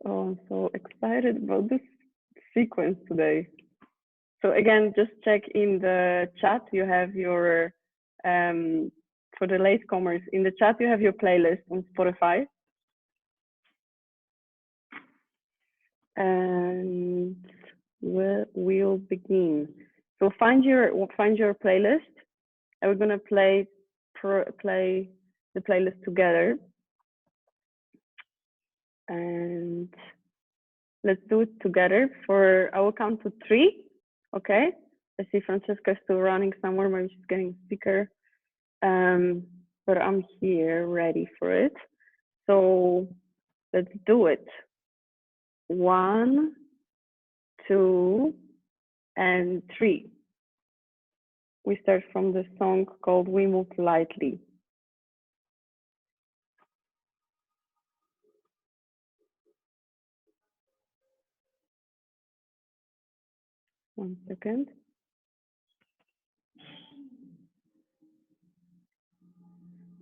Oh, I'm so excited about this sequence today. So again, just check in the chat. You have your, for the latecomers, in the chat you have your playlist on Spotify. And we'll begin. So find your playlist, and we're gonna play the playlist together. And let's do it together. I will count to 3. Okay. I see Francesca is still running somewhere. Maybe she's getting a speaker. But I'm here ready for it. So let's do it. 1, 2, and 3. We start from the song called We Move Lightly. One second.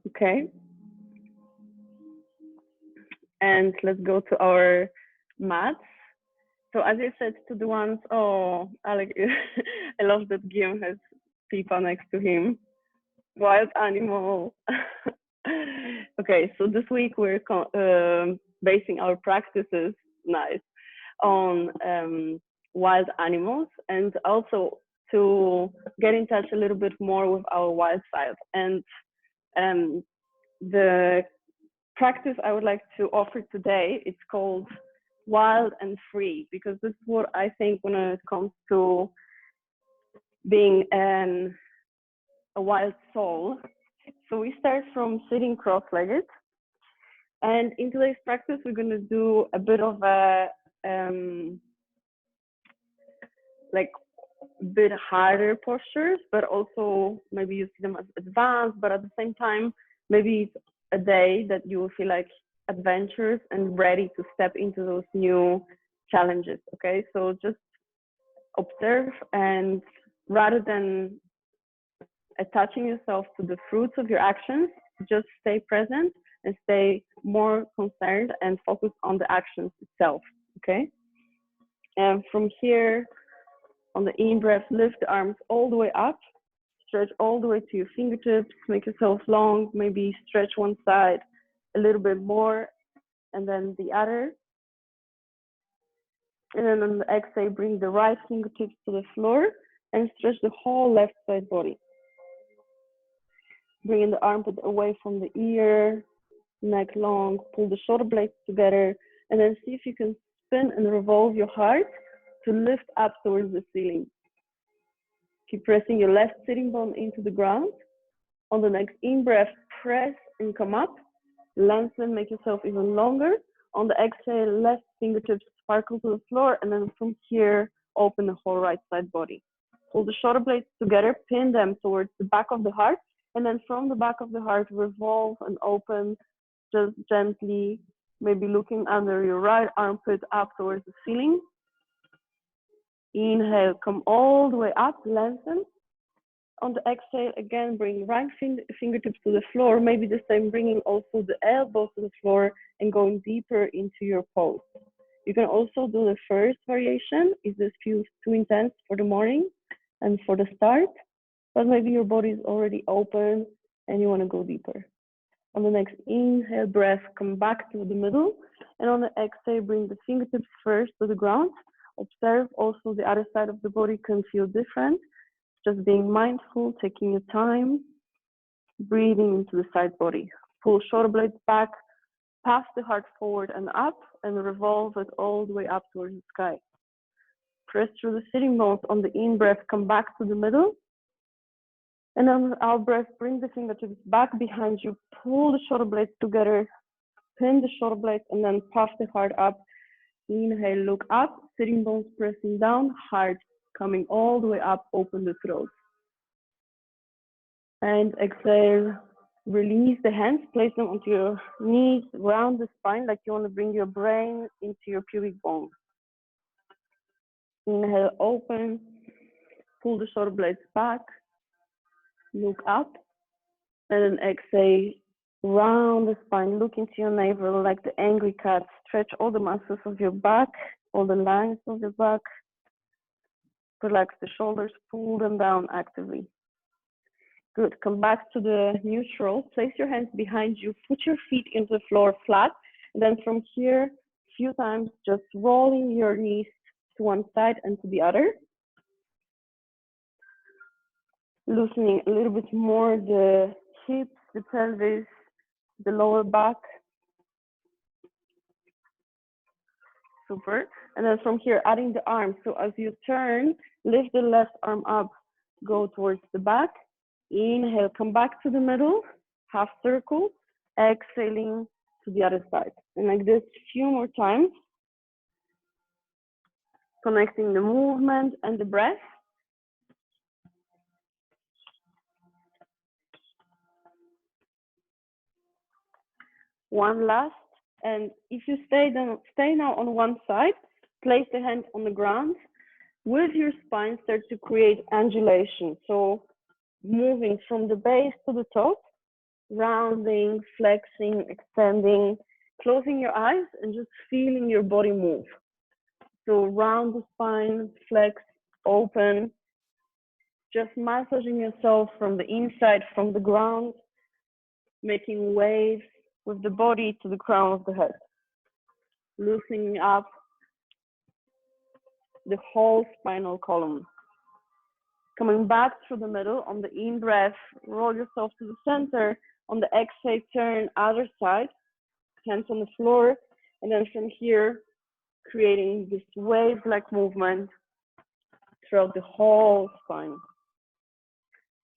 Okay. And let's go to our mats. So as I said to the ones, oh, Alec, I love that Guillaume has Pipa next to him. Wild animal. Okay, so this week we're basing our practices, nice, on wild animals, and also to get in touch a little bit more with our wild side. And the practice I would like to offer today, it's called Wild and Free, because this is what I think when it comes to being a wild soul. So we start from sitting cross-legged, and in today's practice we're going to do a bit of a like bit harder postures, but also maybe you see them as advanced, but at the same time maybe it's a day that you will feel like adventurous and ready to step into those new challenges. Okay, so just observe, and rather than attaching yourself to the fruits of your actions, just stay present and stay more concerned and focus on the actions itself. Okay, and from here, on the in breath, lift the arms all the way up, stretch all the way to your fingertips, make yourself long, maybe stretch one side a little bit more, and then the other. And then on the exhale, bring the right fingertips to the floor and stretch the whole left side body. Bringing the armpit away from the ear, neck long, pull the shoulder blades together, and then see if you can spin and revolve your heart to lift up towards the ceiling. Keep pressing your left sitting bone into the ground. On the next in-breath, press and come up. Lengthen, make yourself even longer. On the exhale, left fingertips sparkle to the floor, and then from here, open the whole right side body. Pull the shoulder blades together, pin them towards the back of the heart, and then from the back of the heart, revolve and open just gently, maybe looking under your right armpit up towards the ceiling. Inhale, come all the way up, lengthen. On the exhale, again, bring right fingertips to the floor, maybe this time bringing also the elbows to the floor and going deeper into your pose. You can also do the first variation if this feels too intense for the morning and for the start, but maybe your body is already open and you want to go deeper. On the next inhale breath, come back to the middle, and on the exhale, bring the fingertips first to the ground. Observe also the other side of the body can feel different. Just being mindful, taking your time, breathing into the side body. Pull shoulder blades back, pass the heart forward and up, and revolve it all the way up towards the sky. Press through the sitting bones. On the in-breath, come back to the middle. And on the out-breath, bring the fingertips back behind you, pull the shoulder blades together, pin the shoulder blades, and then puff the heart up. Inhale, look up, sitting bones pressing down, heart coming all the way up, open the throat. And exhale, release the hands, place them onto your knees, round the spine like you want to bring your brain into your pubic bone. Inhale, open, pull the shoulder blades back, look up, and then exhale, Round the spine, look into your navel like the angry cat. Stretch all the muscles of your back, all the lines of your back. Relax the shoulders, pull them down actively. Good, come back to the neutral. Place your hands behind you, put your feet into the floor flat. And then from here, a few times, just rolling your knees to one side and to the other. Loosening a little bit more the hips, the pelvis, the lower back. Super. And then from here, adding the arms. So as you turn, lift the left arm up, go towards the back. Inhale, come back to the middle, half circle. Exhaling to the other side. And like this, a few more times. Connecting the movement and the breath. One last. And if you stay now on one side, place the hand on the ground. With your spine, start to create undulation. So moving from the base to the top, rounding, flexing, extending, closing your eyes and just feeling your body move. So round the spine, flex, open, just massaging yourself from the inside, from the ground, making waves with the body to the crown of the head. Loosening up the whole spinal column. Coming back through the middle on the in breath, roll yourself to the center. On the exhale, turn other side, hands on the floor. And then from here, creating this wave-like movement throughout the whole spine.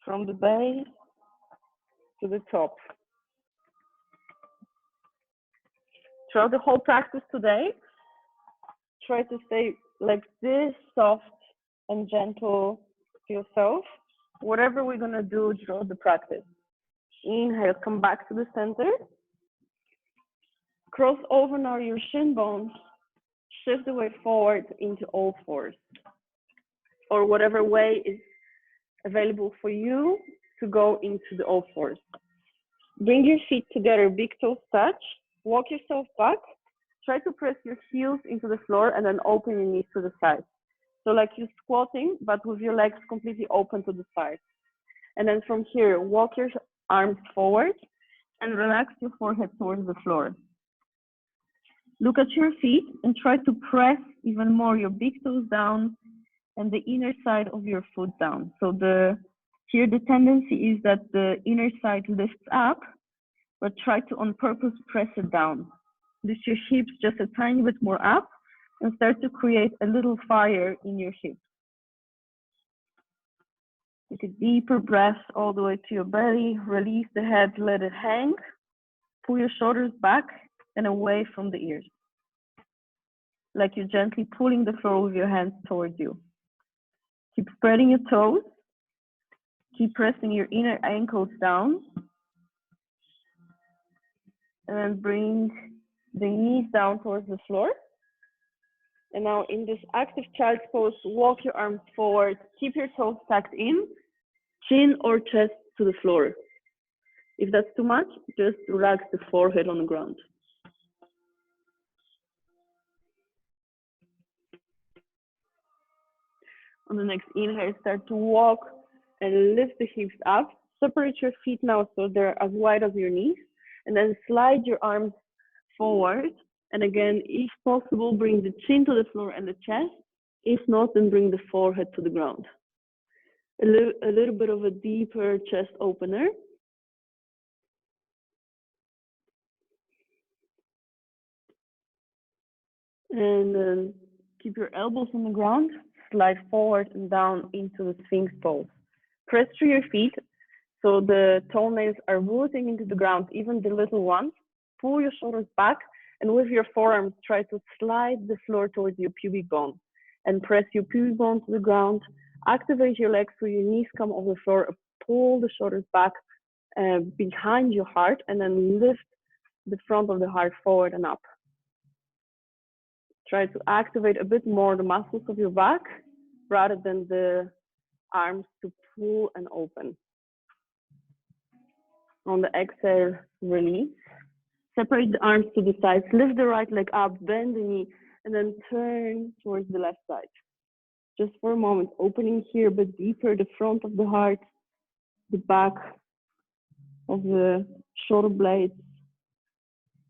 From the base to the top. Throughout the whole practice today, try to stay like this, soft and gentle to yourself, whatever we're gonna do throughout the practice. Inhale, come back to the center. Cross over now your shin bones, shift the weight forward into all fours, or whatever way is available for you to go into the all fours. Bring your feet together, big toes touch, walk yourself back, try to press your heels into the floor and then open your knees to the side. So like you're squatting, but with your legs completely open to the side. And then from here, walk your arms forward and relax your forehead towards the floor. Look at your feet and try to press even more your big toes down and the inner side of your foot down. So here the tendency is that the inner side lifts up, but try to on purpose press it down. Lift your hips just a tiny bit more up and start to create a little fire in your hips. Take a deeper breath all the way to your belly, release the head, let it hang, pull your shoulders back and away from the ears. Like you're gently pulling the floor with your hands towards you. Keep spreading your toes, keep pressing your inner ankles down, and then bring the knees down towards the floor. And now in this active child's pose, walk your arms forward, keep your toes tucked in, chin or chest to the floor. If that's too much, just relax the forehead on the ground. On the next inhale, start to walk and lift the hips up. Separate your feet now so they're as wide as your knees. And then slide your arms forward. And again, if possible, bring the chin to the floor and the chest. If not, then bring the forehead to the ground. A little bit of a deeper chest opener. And then keep your elbows on the ground. Slide forward and down into the Sphinx pose. Press through your feet so the toenails are rooting into the ground, even the little ones. Pull your shoulders back and with your forearms try to slide the floor towards your pubic bone and press your pubic bone to the ground. Activate your legs so your knees come off the floor. Pull the shoulders back behind your heart and then lift the front of the heart forward and up. Try to activate a bit more the muscles of your back rather than the arms to pull and open. On the exhale, release. Separate the arms to the sides, lift the right leg up, bend the knee, and then turn towards the left side. Just for a moment, opening here, but deeper, the front of the heart, the back of the shoulder blades.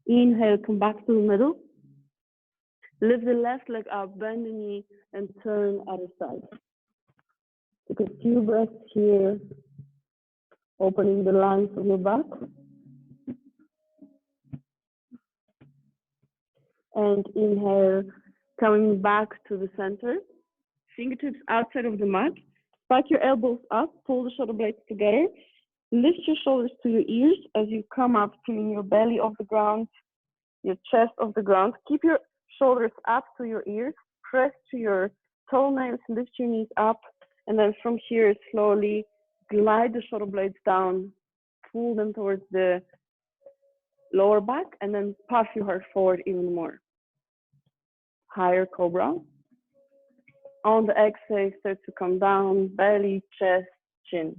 Inhale, come back to the middle. Lift the left leg up, bend the knee, and turn other side. Take a few breaths here, opening the lines of your back. And inhale, coming back to the center. Fingertips outside of the mat. Spike your elbows up, pull the shoulder blades together. Lift your shoulders to your ears as you come up, feeling your belly off the ground, your chest off the ground. Keep your shoulders up to your ears. Press to your toenails, lift your knees up. And then from here, slowly glide the shoulder blades down, pull them towards the lower back, and then puff your heart forward even more. Higher cobra. On the exhale, start to come down, belly, chest, chin.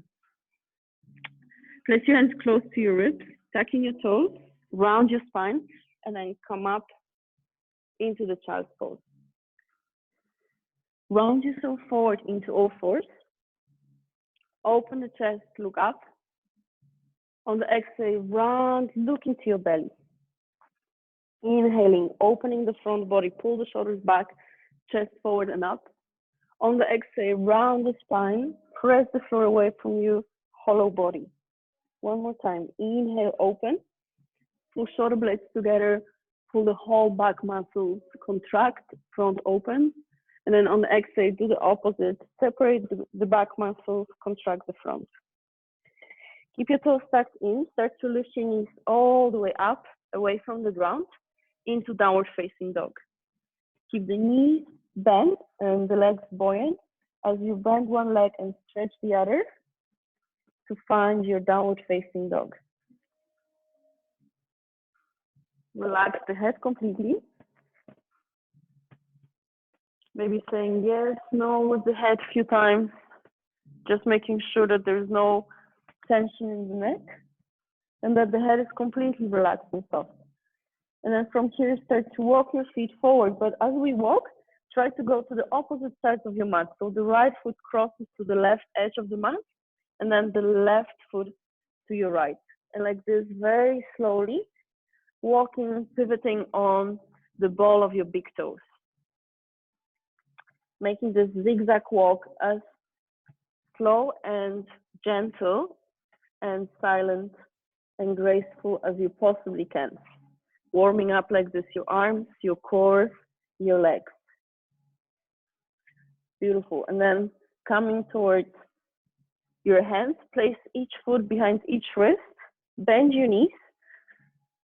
Place your hands close to your ribs, tucking your toes, round your spine, and then come up into the child's pose. Round yourself forward into all fours. Open the chest, look up. On the exhale, round, look into your belly. Inhaling, opening the front body, pull the shoulders back, chest forward and up. On the exhale, round the spine, press the floor away from you, hollow body. One more time. Inhale, open. Pull shoulder blades together, pull the whole back muscles, contract, front open. And then on the exhale, do the opposite. Separate the back muscles, contract the front. Keep your toes tucked in. Start to lift your knees all the way up, away from the ground, into downward facing dog. Keep the knees bent and the legs buoyant as you bend one leg and stretch the other to find your downward facing dog. Relax the head completely. Maybe saying yes, no with the head a few times. Just making sure that there's no tension in the neck and that the head is completely relaxed and soft. And then from here, start to walk your feet forward. But as we walk, try to go to the opposite side of your mat. So the right foot crosses to the left edge of the mat, and then the left foot to your right. And like this, very slowly, walking, pivoting on the ball of your big toes. Making this zigzag walk as slow and gentle and silent and graceful as you possibly can. Warming up like this, your arms, your core, your legs. Beautiful. And then coming towards your hands, place each foot behind each wrist, bend your knees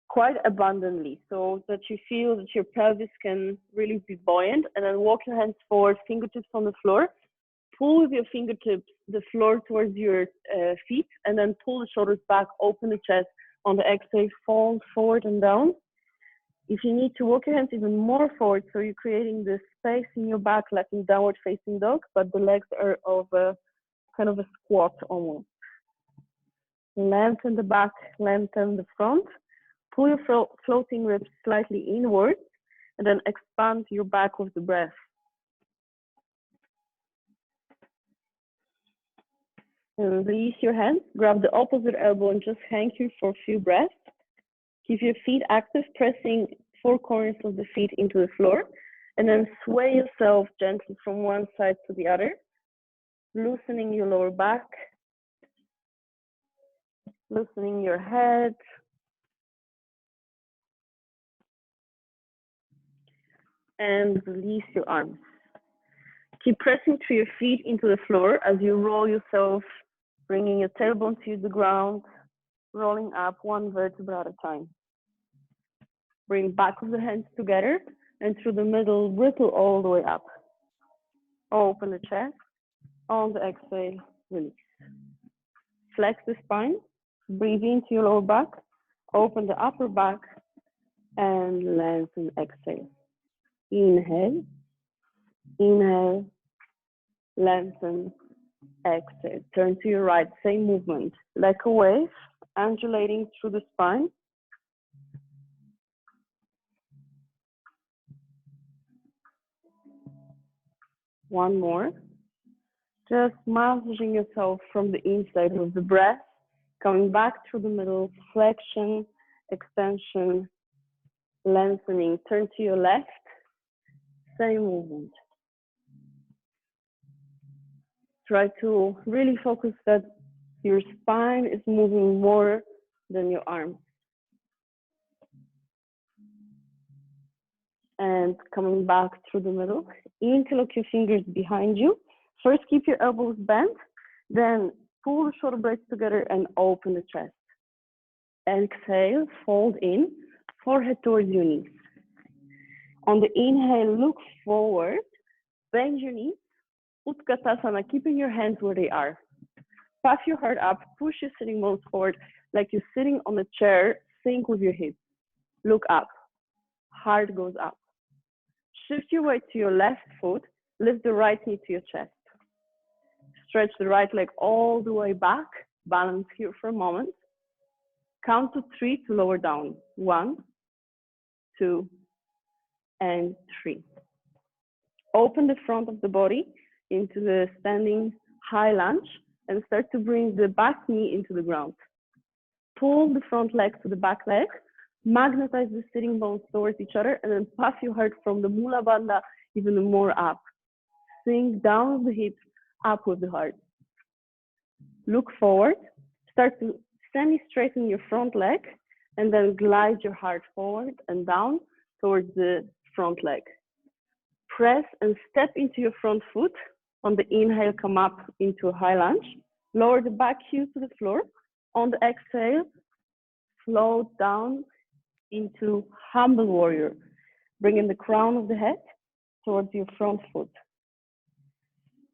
quite abundantly so that you feel that your pelvis can really be buoyant, and then walk your hands forward, fingertips on the floor. Pull with your fingertips the floor towards your feet, and then pull the shoulders back, open the chest. On the exhale, fall forward and down. If you need to, walk your hands even more forward, so you're creating this space in your back like in downward facing dog, but the legs are of a kind of a squat almost. Lengthen the back, lengthen the front. Pull your floating ribs slightly inward, and then expand your back with the breath. And release your hands, grab the opposite elbow and just hang here for a few breaths. Keep your feet active, pressing four corners of the feet into the floor, and then sway yourself gently from one side to the other, loosening your lower back, loosening your head, and release your arms. Keep pressing through your feet into the floor as you roll yourself, bringing your tailbone to the ground, rolling up one vertebra at a time. Bring back of the hands together and through the middle, ripple all the way up. Open the chest. On the exhale, release. Flex the spine. Breathe into your lower back. Open the upper back and lengthen. Exhale. Inhale. Inhale. Lengthen. Exhale. Turn to your right. Same movement. Like a wave. undulating through the spine. One more. Just massaging yourself from the inside of the breath, coming back through the middle, flexion, extension, lengthening. Turn to your left, same movement. Try to really focus that your spine is moving more than your arms. And coming back through the middle, interlock your fingers behind you. First, keep your elbows bent, then pull the shoulder blades together and open the chest. Exhale, fold in, forehead towards your knees. On the inhale, look forward, bend your knees, Utkatasana, keeping your hands where they are. Puff your heart up, push your sitting bones forward like you're sitting on a chair, sink with your hips. Look up, heart goes up. Shift your weight to your left foot, lift the right knee to your chest. Stretch the right leg all the way back, balance here for a moment. Count to 3 to lower down. 1, 2, and 3. Open the front of the body into the standing high lunge and start to bring the back knee into the ground. Pull the front leg to the back leg, magnetize the sitting bones towards each other, and then puff your heart from the Mula Bandha even more up. Sink down with the hips, up with the heart. Look forward, start to semi-straighten your front leg, and then glide your heart forward and down towards the front leg. Press and step into your front foot. On the inhale, come up into a high lunge. Lower the back heel to the floor. On the exhale, float down into humble warrior. Bringing the crown of the head towards your front foot.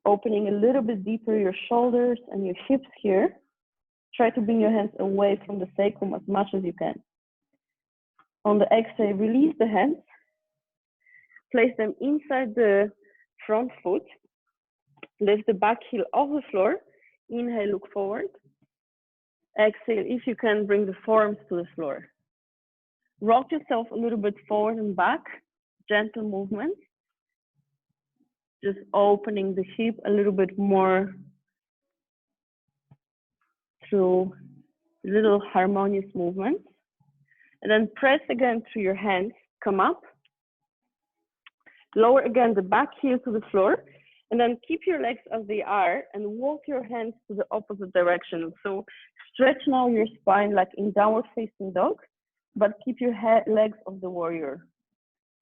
Opening a little bit deeper your shoulders and your hips here. Try to bring your hands away from the sacrum as much as you can. On the exhale, release the hands. Place them inside the front foot. Lift the back heel off the floor. Inhale, look forward. Exhale, if you can, bring the forearms to the floor. Rock yourself a little bit forward and back. Gentle movement. Just opening the hip a little bit more through little harmonious movements. And then press again through your hands. Come up. Lower again the back heel to the floor. And then keep your legs as they are and walk your hands to the opposite direction. So stretch now your spine like in downward facing dog, but keep your legs of the warrior.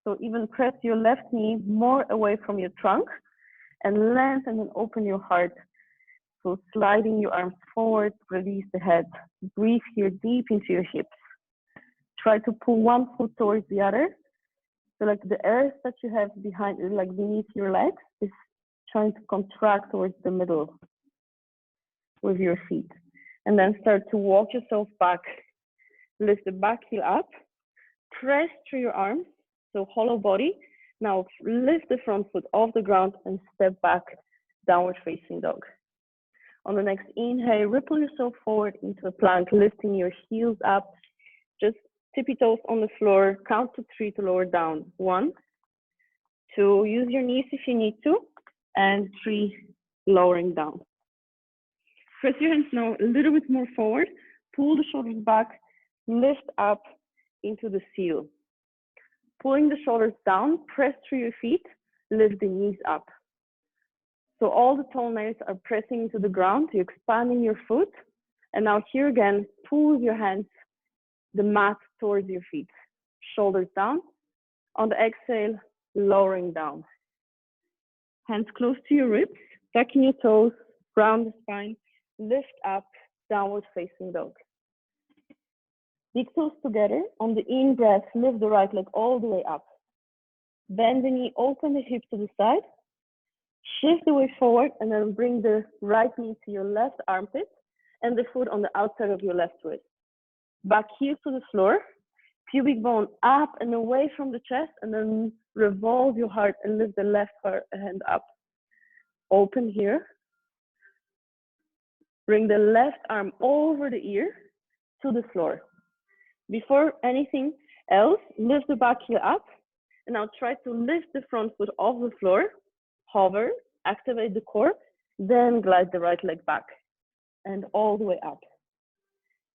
So even press your left knee more away from your trunk and lengthen and open your heart. So sliding your arms forward, release the head. Breathe here deep into your hips. Try to pull one foot towards the other. So like the air that you have behind, like beneath your legs, is trying to contract towards the middle with your feet. And then start to walk yourself back. Lift the back heel up. Press through your arms, so hollow body. Now lift the front foot off the ground and step back, downward facing dog. On the next inhale, ripple yourself forward into a plank, lifting your heels up. Just tippy toes on the floor. Count to 3 to lower down. 1, 2, use your knees if you need to, and 3, lowering down. Press your hands now a little bit more forward. Pull the shoulders back, lift up into the seal. Pulling the shoulders down, press through your feet, lift the knees up. So all the toenails are pressing into the ground, you're expanding your foot. And now here again, pull with your hands the mat towards your feet. Shoulders down. On the exhale, lowering down. Hands close to your ribs, tucking your toes, round the spine, lift up, downward facing dog. Big toes together. On the in breath, lift the right leg all the way up. Bend the knee, open the hip to the side. Shift the weight forward and then bring the right knee to your left armpit and the foot on the outside of your left wrist. Back heel to the floor, pubic bone up and away from the chest, and then revolve your heart and lift the left hand up. Open here. Bring the left arm over the ear. to the floor. Before anything else, lift the back heel up, and now try to lift the front foot off the floor, hover, activate the core, then glide the right leg back and all the way up.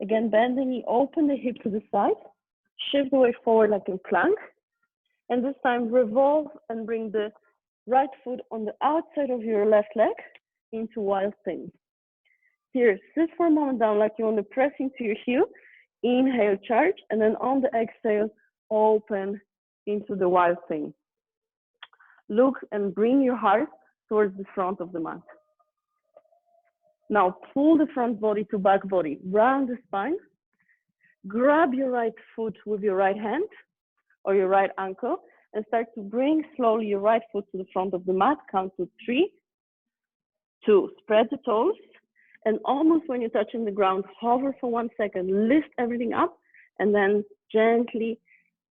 Again, bend the knee, open the hip to the side, shift the weight forward like in plank, and this time revolve and bring the right foot on the outside of your left leg into wild thing. Here, sit for a moment down like you want to press into your heel, inhale, charge, and then on the exhale, open into the wild thing. Look and bring your heart towards the front of the mat. Now pull the front body to back body, round the spine, grab your right foot with your right hand or your right ankle, and start to bring slowly your right foot to the front of the mat. Count to 3, 2, spread the toes, and almost when you're touching the ground, hover for 1 second, lift everything up, and then gently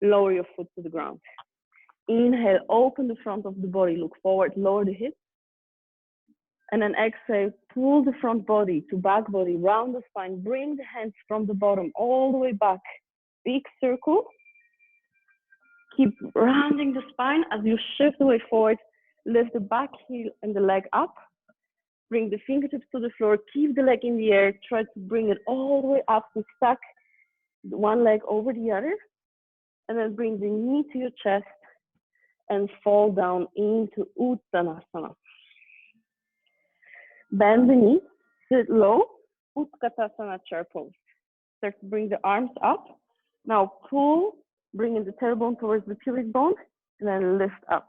lower your foot to the ground. Inhale, open the front of the body, look forward, lower the hips. And then exhale, pull the front body to back body, round the spine, bring the hands from the bottom all the way back. Big circle. Keep rounding the spine as you shift the weight forward. Lift the back heel and the leg up. Bring the fingertips to the floor. Keep the leg in the air. Try to bring it all the way up to stack one leg over the other. And then bring the knee to your chest and fall down into Uttanasana. Bend the knee, sit low, Utkatasana chair pose. Start to bring the arms up. Now pull, bringing the tailbone towards the pubic bone, and then lift up.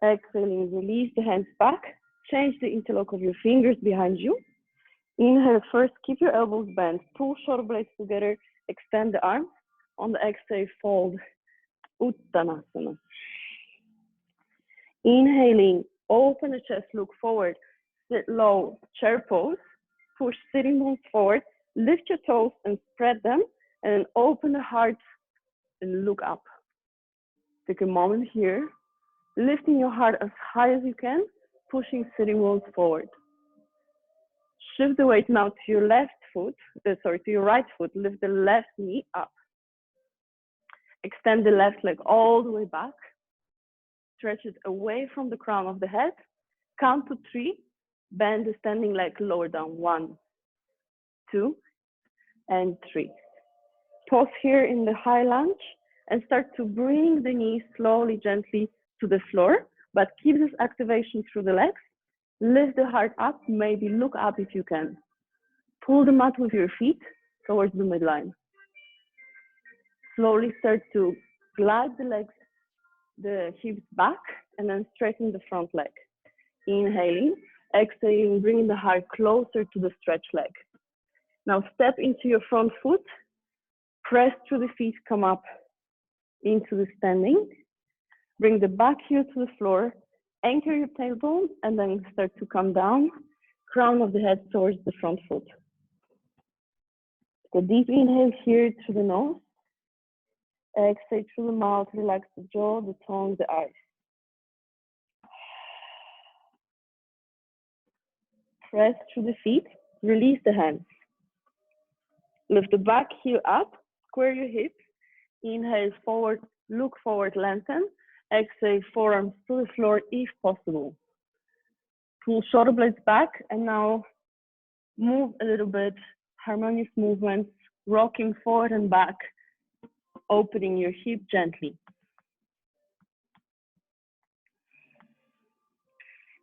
Exhaling, release the hands back. Change the interlock of your fingers behind you. Inhale first, keep your elbows bent. Pull shoulder blades together, extend the arms. On the exhale, fold, Uttanasana. Inhaling, open the chest, look forward, sit low, chair pose, push sitting bones forward, lift your toes and spread them, and then open the heart and look up. Take a moment here, lifting your heart as high as you can, pushing sitting bones forward. Shift the weight now to your left foot, to your right foot, lift the left knee up. Extend the left leg all the way back. Stretch it away from the crown of the head. Count to 3. Bend the standing leg lower down. 1, 2, and 3. Pause here in the high lunge and start to bring the knees slowly, gently to the floor, but keep this activation through the legs. Lift the heart up, maybe look up if you can. Pull the mat with your feet towards the midline. Slowly start to glide the legs, the hips back, and then straighten the front leg. Inhaling, exhaling, bringing the heart closer to the stretch leg. Now step into your front foot, press through the feet, come up into the standing. Bring the back heel to the floor, anchor your tailbone, and then start to come down, crown of the head towards the front foot. So deep inhale here through the nose. Exhale through the mouth, relax the jaw, the tongue, the eyes. Press through the feet, release the hands. Lift the back heel up, square your hips. Inhale forward, look forward, lengthen. Exhale, forearms to the floor if possible. Pull shoulder blades back and now move a little bit, harmonious movements, rocking forward and back, opening your hip gently.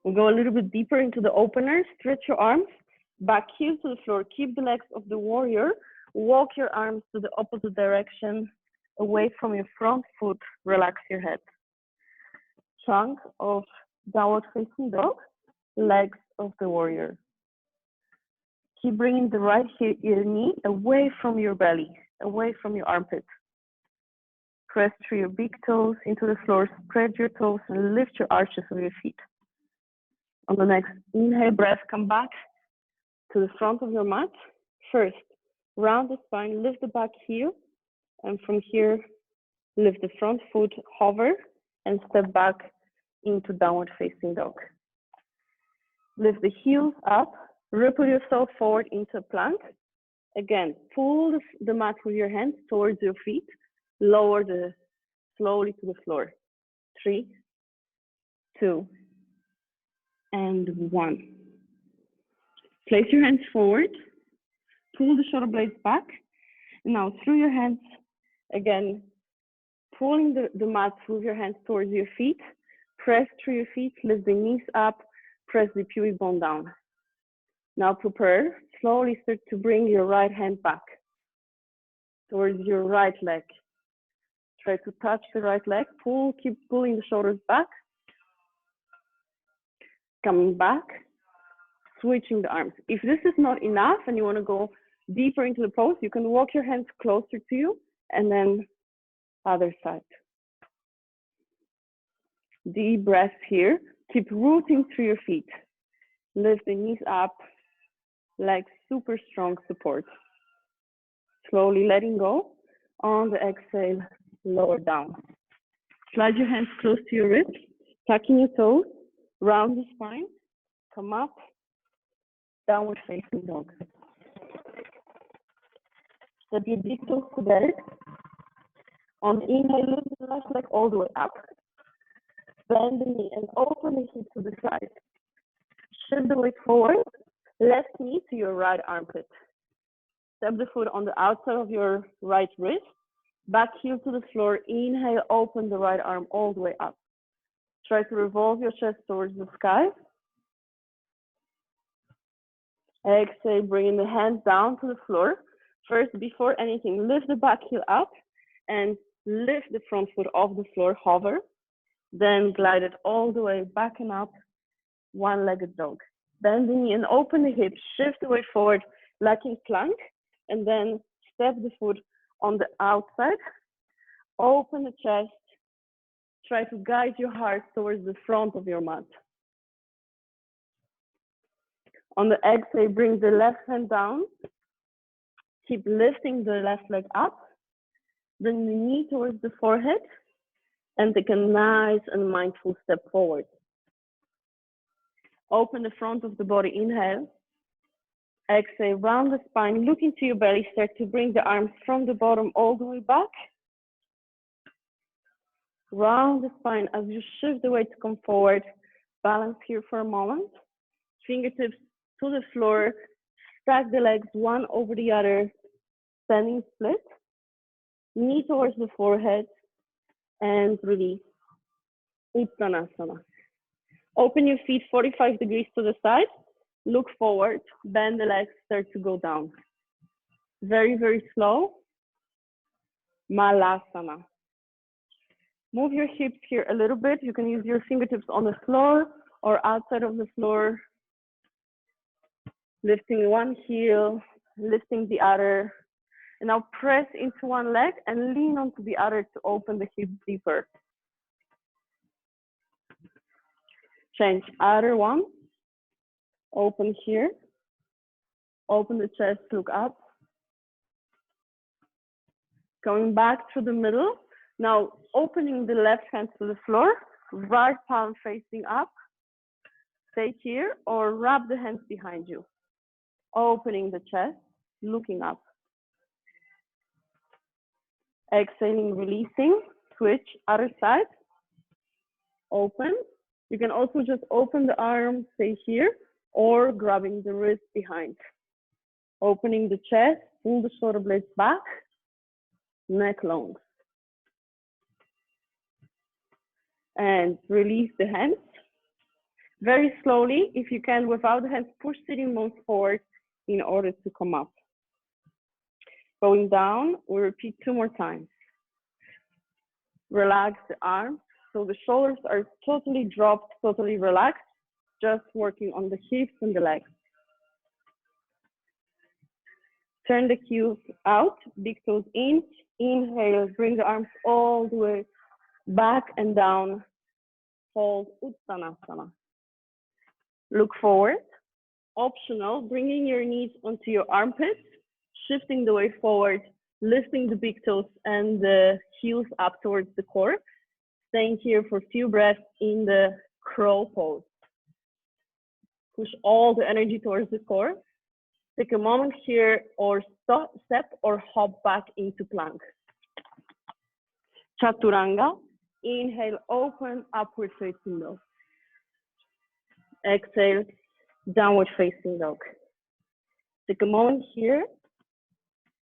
We'll go a little bit deeper into the opener. Stretch your arms, back heel to the floor. Keep the legs of the warrior. Walk your arms to the opposite direction, away from your front foot. Relax your head. Trunk of downward facing dog, legs of the warrior. Keep bringing the right ear knee away from your belly, away from your armpit. Press through your big toes into the floor, spread your toes and lift your arches of your feet. On the next inhale breath, come back to the front of your mat. First, round the spine, lift the back heel, and from here, lift the front foot, hover, and step back into downward facing dog. Lift the heels up, ripple yourself forward into a plank, Again, pull the mat with your hands towards your feet. Lower slowly to the floor. 3, 2, and 1. Place your hands forward. Pull the shoulder blades back. Now through your hands, again, pulling the mat with your hands towards your feet. Press through your feet, lift the knees up, press the pubic bone down. Now prepare, slowly start to bring your right hand back towards your right leg. Try to touch the right leg, keep pulling the shoulders back. Coming back, switching the arms. If this is not enough and you want to go deeper into the pose, you can walk your hands closer to you and then other side. Deep breath here. Keep rooting through your feet. Lift the knees up, legs super strong support. Slowly letting go. On the exhale, lower down. Slide your hands close to your wrists, tucking your toes, round the spine, come up, downward facing dog. Step your big toes together. On the inhale, lift the left leg all the way up. Bend the knee and open the hip to the side. Shift the weight forward, left knee to your right armpit. Step the foot on the outside of your right wrist, back heel to the floor. Inhale, open the right arm all the way up. Try to revolve your chest towards the sky. Exhale, bringing the hands down to the floor. First, before anything, lift the back heel up and lift the front foot off the floor, hover. Then glide it all the way back and up, one-legged dog. Bend the knee and open the hips, shift the weight forward, like in plank, and then step the foot on the outside. Open the chest. Try to guide your heart towards the front of your mat. On the exhale, bring the left hand down. Keep lifting the left leg up. Bring the knee towards the forehead and take a nice and mindful step forward. Open the front of the body, inhale. Exhale, round the spine, look into your belly, start to bring the arms from the bottom all the way back. Round the spine as you shift the weight to come forward. Balance here for a moment. Fingertips to the floor. Stack the legs one over the other. Standing split. Knee towards the forehead. And release. Uttanasana. Open your feet 45 degrees to the side. Look forward. Bend the legs. Start to go down. Very, very slow. Malasana. Move your hips here a little bit. You can use your fingertips on the floor or outside of the floor. Lifting one heel, lifting the other. And now press into one leg and lean onto the other to open the hips deeper. Change other one. Open here. Open the chest, look up. Going back to the middle. Now opening the left hand to the floor, right palm facing up. Stay here or wrap the hands behind you. Opening the chest, looking up. Exhaling, releasing, switch, other side. Open. You can also just open the arm, stay here, or grabbing the wrist behind. Opening the chest, pull the shoulder blades back, neck long. And release the hands. Very slowly, if you can, without the hands, push sitting bones forward in order to come up. Going down, we repeat 2 more times. Relax the arms. So the shoulders are totally dropped, totally relaxed, just working on the hips and the legs. Turn the heels out, big toes in. Inhale, bring the arms all the way back and down. Hold Uttanasana. Look forward. Optional, bringing your knees onto your armpits, shifting the weight forward, lifting the big toes and the heels up towards the core. Staying here for a few breaths in the crow pose. Push all the energy towards the core. Take a moment here or step or hop back into plank. Chaturanga. Inhale, open, upward facing dog. Exhale, downward facing dog. Take a moment here.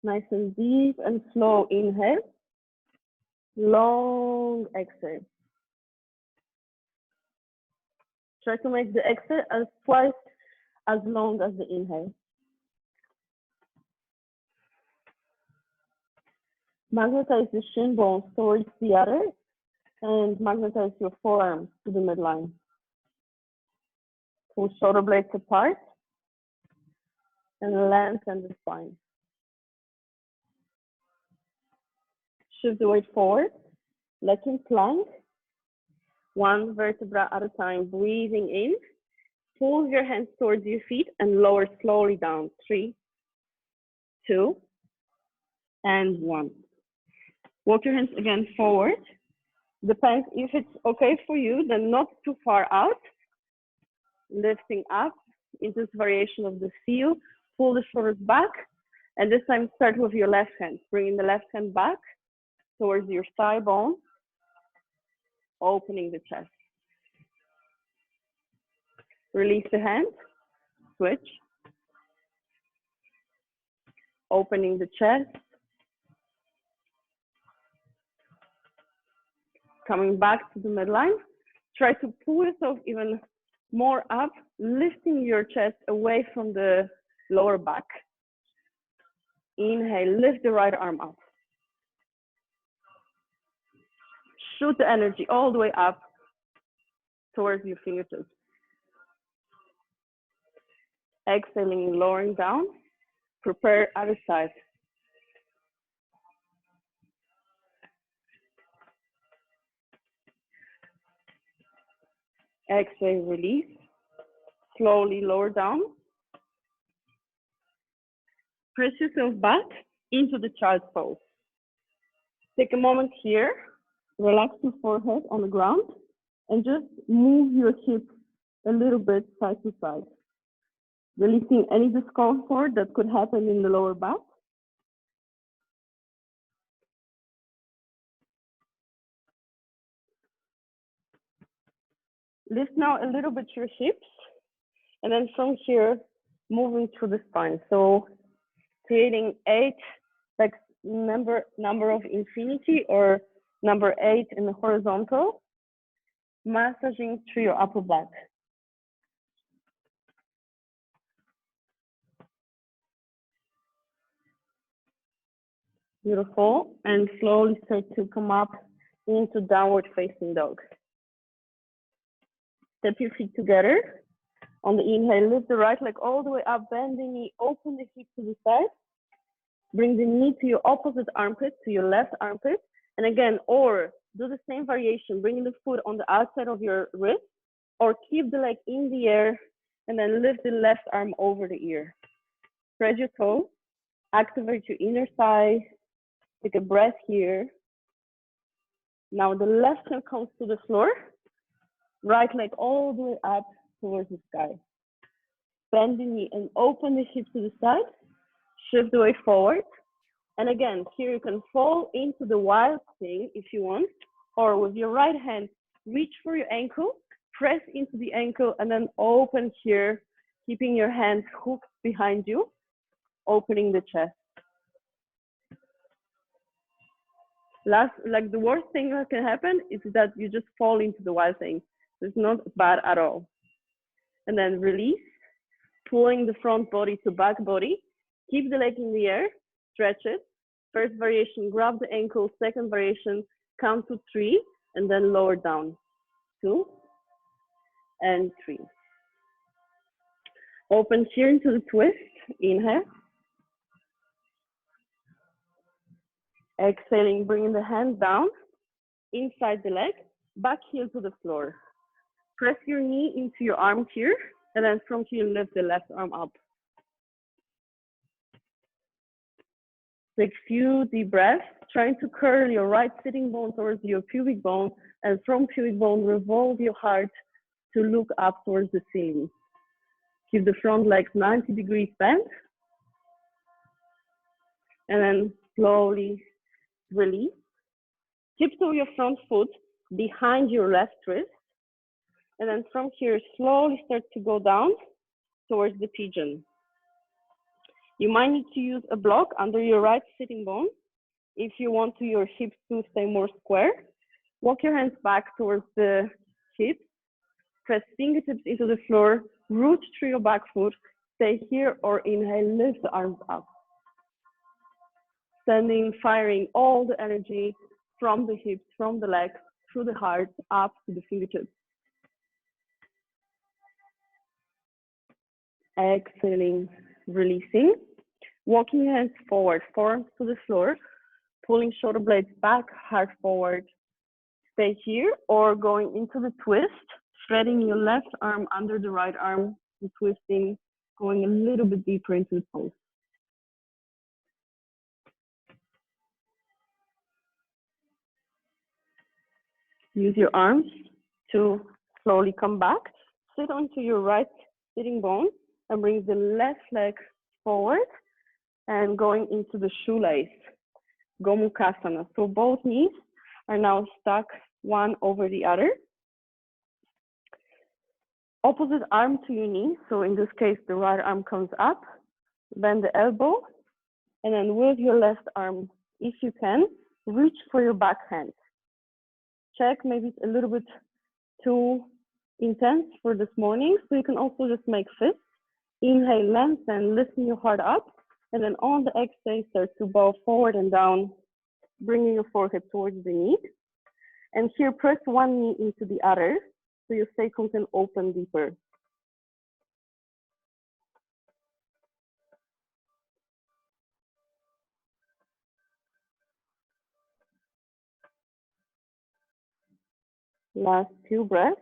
Nice and deep and slow inhale. Long exhale. Try to make the exhale as twice as long as the inhale. Magnetize the shin bones towards the other and magnetize your forearms to the midline. Pull shoulder blades apart and lengthen the spine. Shift the weight forward, leg in plank, one vertebra at a time, breathing in. Pull your hands towards your feet and lower slowly down. 3, 2, and 1. Walk your hands again forward. Depends if it's okay for you, then not too far out. Lifting up into this variation of the seal. Pull the shoulders back. And this time start with your left hand. Bringing the left hand back towards your thigh bone. Opening the chest. Release the hand. Switch. Opening the chest. Coming back to the midline. Try to pull yourself even more up, lifting your chest away from the lower back. Inhale, lift the right arm up. Shoot the energy all the way up towards your fingertips. Exhaling, lowering down. Prepare other side. Exhale, release. Slowly lower down. Press yourself back into the child's pose. Take a moment here. Relax your forehead on the ground and just move your hips a little bit side to side. Releasing any discomfort that could happen in the lower back. Lift now a little bit your hips, and then from here, moving through the spine. So creating 8, like number of infinity or number 8 in the horizontal, massaging through your upper back. Beautiful, and slowly start to come up into downward facing dog. Step your feet together. On the inhale, lift the right leg all the way up, bend the knee, open the hip to the side. Bring the knee to your opposite armpit, to your left armpit. And again, or do the same variation, bring the foot on the outside of your wrist, or keep the leg in the air, and then lift the left arm over the ear. Spread your toes, activate your inner thigh, take a breath here. Now the left hand comes to the floor, right leg all the way up towards the sky. Bend the knee and open the hip to the side, shift the weight forward. And again, here you can fall into the wild thing if you want, or with your right hand, reach for your ankle, press into the ankle, and then open here, keeping your hands hooked behind you, opening the chest. Last, like the worst thing that can happen is that you just fall into the wild thing. It's not bad at all. And then release, pulling the front body to back body. Keep the leg in the air, stretch it. First variation, grab the ankle. Second variation, count to 3, and then lower down. 2 and 3. Open here into the twist. Inhale. Exhaling, bringing the hand down, inside the leg, back heel to the floor. Press your knee into your arm here, and then from here, lift the left arm up. Take a few deep breaths, trying to curl your right sitting bone towards your pubic bone, and from pubic bone, revolve your heart to look up towards the ceiling. Keep the front legs 90 degrees bent, and then slowly release. Tiptoe your front foot behind your left wrist. And then from here, slowly start to go down towards the pigeon. You might need to use a block under your right sitting bone if you want your hips to stay more square. Walk your hands back towards the hips. Press fingertips into the floor. Root through your back foot. Stay here or inhale, lift the arms up. Standing, firing all the energy from the hips, from the legs, through the heart, up to the fingertips. Exhaling, releasing. Walking your hands forward, forearms to the floor, pulling shoulder blades back, heart forward. Stay here or going into the twist, threading your left arm under the right arm and twisting, going a little bit deeper into the pose. Use your arms to slowly come back. Sit onto your right sitting bone and bring the left leg forward and going into the shoelace, Gomukhasana. So both knees are now stuck one over the other. Opposite arm to your knee. So in this case, the right arm comes up, bend the elbow, and then with your left arm, if you can, reach for your backhand. Check, maybe it's a little bit too intense for this morning, so you can also just make fists. Inhale, lengthen, lifting your heart up, and then on the exhale, start to bow forward and down, bringing your forehead towards the knee. And here, press one knee into the other, so your sacrum can open deeper. Last few breaths.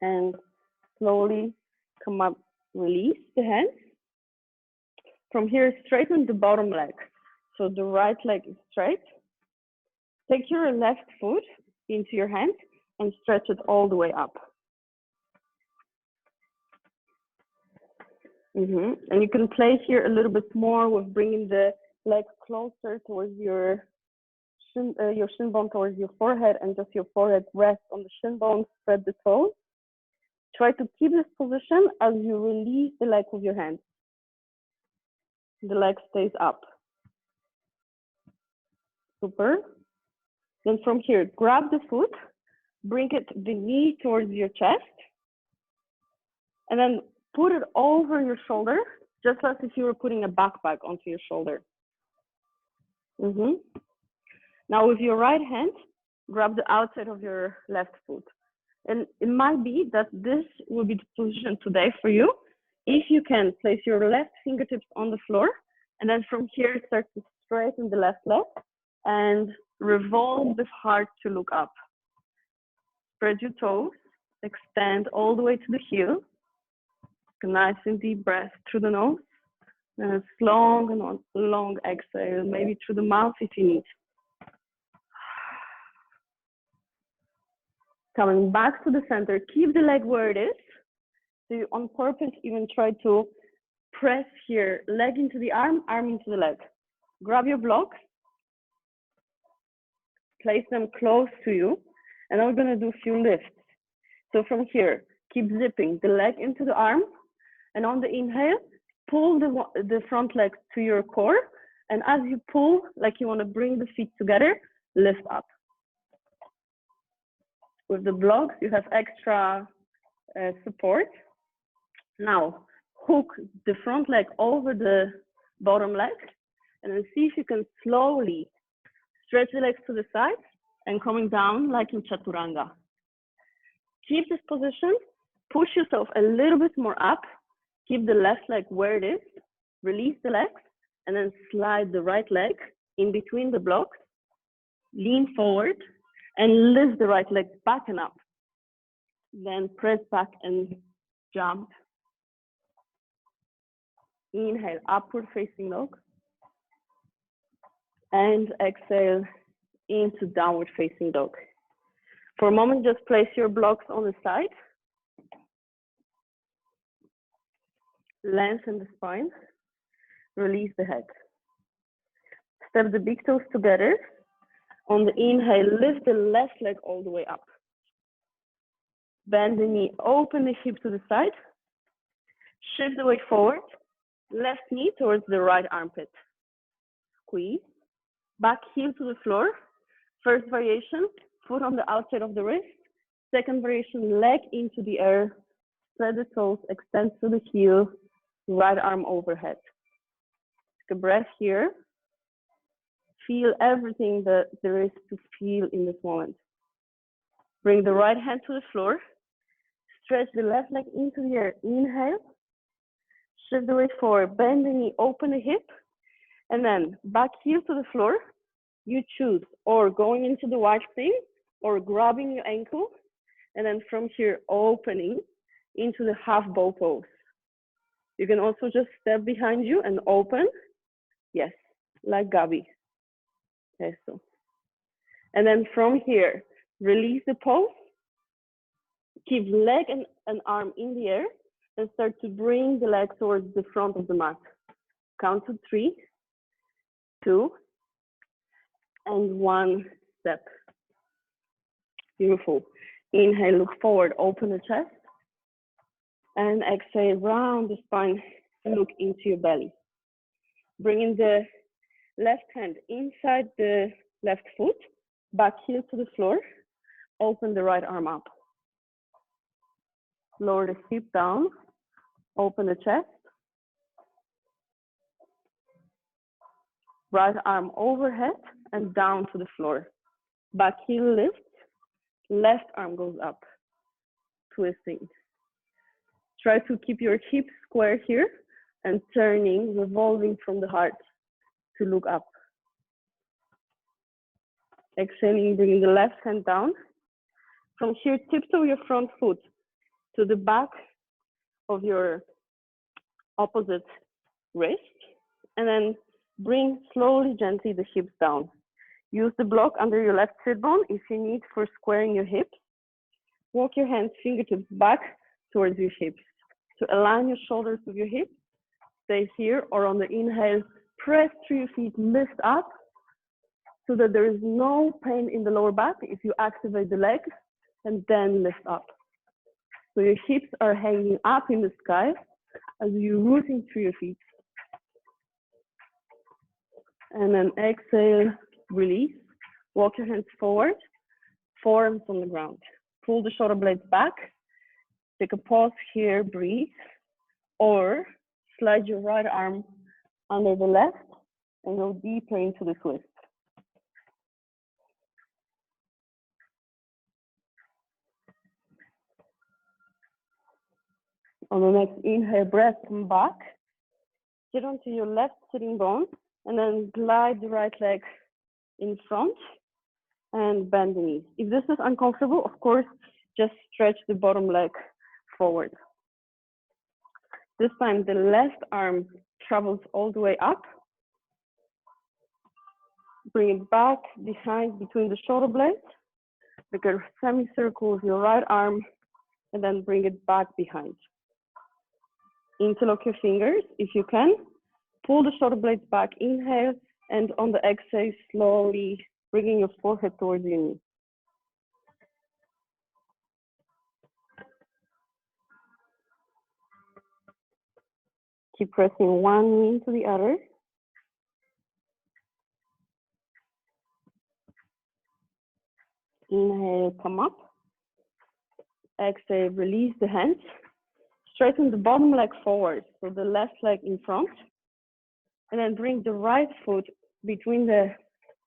And slowly come up, release the hands. From here, straighten the bottom leg. So the right leg is straight. Take your left foot into your hand and stretch it all the way up. And you can play here a little bit more with bringing the leg closer towards your shin bone towards your forehead, and just your forehead rest on the shin bone, spread the toes. Try to keep this position as you release the leg with your hand. The leg stays up. Super. Then from here, grab the foot, bring it the knee towards your chest, and then put it over your shoulder, just as if you were putting a backpack onto your shoulder. Now with your right hand, grab the outside of your left foot. And it might be that this will be the position today for you. If you can, place your left fingertips on the floor, and then from here, start to straighten the left leg and revolve the heart to look up. Spread your toes, extend all the way to the heel. Nice and deep breath through the nose. And a long and long exhale, maybe through the mouth if you need. Coming back to the center, keep the leg where it is. So you on purpose even try to press here, leg into the arm, arm into the leg. Grab your blocks, place them close to you, and then we're gonna do a few lifts. So from here, keep zipping the leg into the arm, and on the inhale, pull the front leg to your core, and as you pull, like you wanna bring the feet together, lift up. With the blocks, you have extra support. Now, hook the front leg over the bottom leg, and then see if you can slowly stretch the legs to the side and coming down like in Chaturanga. Keep this position, push yourself a little bit more up, keep the left leg where it is, release the legs, and then slide the right leg in between the blocks, lean forward, and lift the right leg back and up. Then press back and jump. Inhale, upward facing dog. And exhale into downward facing dog. For a moment, just place your blocks on the side. Lengthen the spine. release the head. Step the big toes together. On the inhale, lift the left leg all the way up. Bend the knee, open the hip to the side. Shift the weight forward. Left knee towards the right armpit. Squeeze. Back heel to the floor. First variation, foot on the outside of the wrist. Second variation, leg into the air. Spread the toes, extend to the heel. Right arm overhead. Take a breath here. Feel everything that there is to feel in this moment. Bring the right hand to the floor. Stretch the left leg into the air. Inhale. Shift the weight forward. Bend the knee, open the hip. And then back heel to the floor. You choose, or going into the wide thing, or grabbing your ankle. And then from here, opening into the half bow pose. You can also just step behind you and open. Yes, like Gabi. Eso. And then from here, release the pose. Keep leg and arm in the air and start to bring the leg towards the front of the mat. Count to 3, 2, and 1 step. Beautiful. Inhale, look forward, open the chest. And exhale, round the spine, look into your belly. Bringing the left hand inside the left foot, back heel to the floor, open the right arm up. Lower the hip down, open the chest. Right arm overhead and down to the floor. Back heel lifts, left arm goes up, twisting. Try to keep your hips square here and turning, revolving from the heart to look up. Exhaling, bringing the left hand down. From here, tiptoe your front foot to the back of your opposite wrist, and then bring slowly, gently the hips down. Use the block under your left sit bone if you need for squaring your hips. Walk your hands, fingertips back towards your hips. To align your shoulders with your hips, stay here, or on the inhale, press through your feet, lift up so that there is no pain in the lower back if you activate the leg and then lift up. So your hips are hanging up in the sky as you're rooting through your feet. And then exhale, release. Walk your hands forward, forearms on the ground. Pull the shoulder blades back. Take a pause here, breathe. Or slide your right arm under the left and go deeper into the twist. On the next inhale, breath, come back. Sit onto your left sitting bone and then glide the right leg in front and bend the knees. If this is uncomfortable, of course, just stretch the bottom leg forward. This time, the left arm travels all the way up. Bring it back behind between the shoulder blades. Make a semicircle with your right arm and then bring it back behind. Interlock your fingers if you can. Pull the shoulder blades back, inhale, and on the exhale, slowly bringing your forehead towards your knee. Keep pressing one knee into the other. Inhale, come up. Exhale, release the hands. Straighten the bottom leg forward, so the left leg in front. And then bring the right foot between the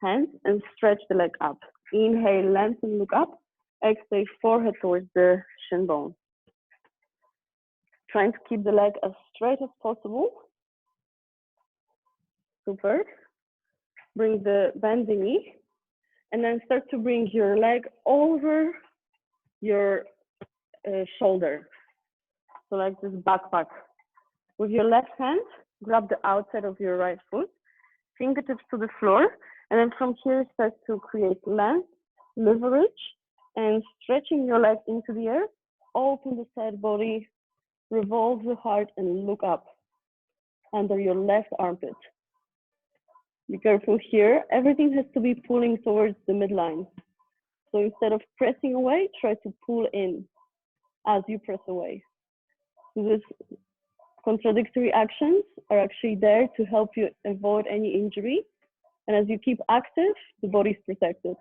hands and stretch the leg up. Inhale, lengthen, look up. Exhale, forehead towards the shin bone. Trying to keep the leg as straight as possible. Super. Bring the bend the knee. And then start to bring your leg over your shoulder. So like this backpack. With your left hand, grab the outside of your right foot, fingertips to the floor, and then from here start to create length, leverage, and stretching your leg into the air. Open the side body, revolve the heart, and look up. under your left armpit. Be careful here. Everything has to be pulling towards the midline. So instead of pressing away, try to pull in as you press away. So these contradictory actions are actually there to help you avoid any injury. And as you keep active, the body is protected.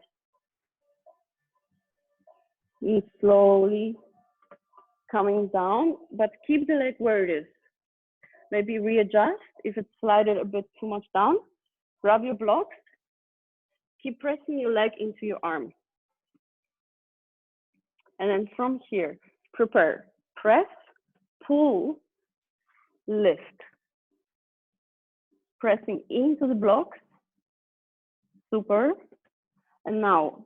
And slowly coming down, but keep the leg where it is. Maybe readjust if it's slided a bit too much down. Grab your blocks. Keep pressing your leg into your arm. And then from here, prepare. Press, pull, lift. Pressing into the blocks. Super. And now,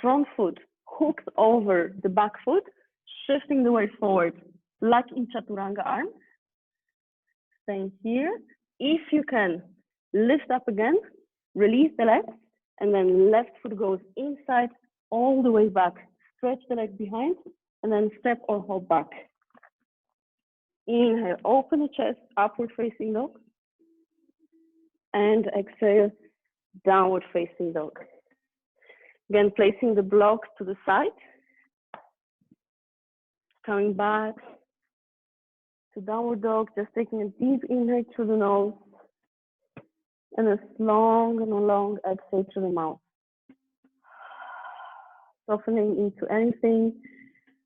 front foot hooked over the back foot, shifting the weight forward, like in Chaturanga arm. Staying here. If you can, lift up again, release the legs, and then left foot goes inside all the way back. Stretch the legs behind, and then step or hop back. Inhale, open the chest, upward facing dog. And exhale, downward facing dog. Again, placing the blocks to the side. Coming back to downward dog, just taking a deep inhale through the nose. And a long and a long exhale through the mouth. Softening into anything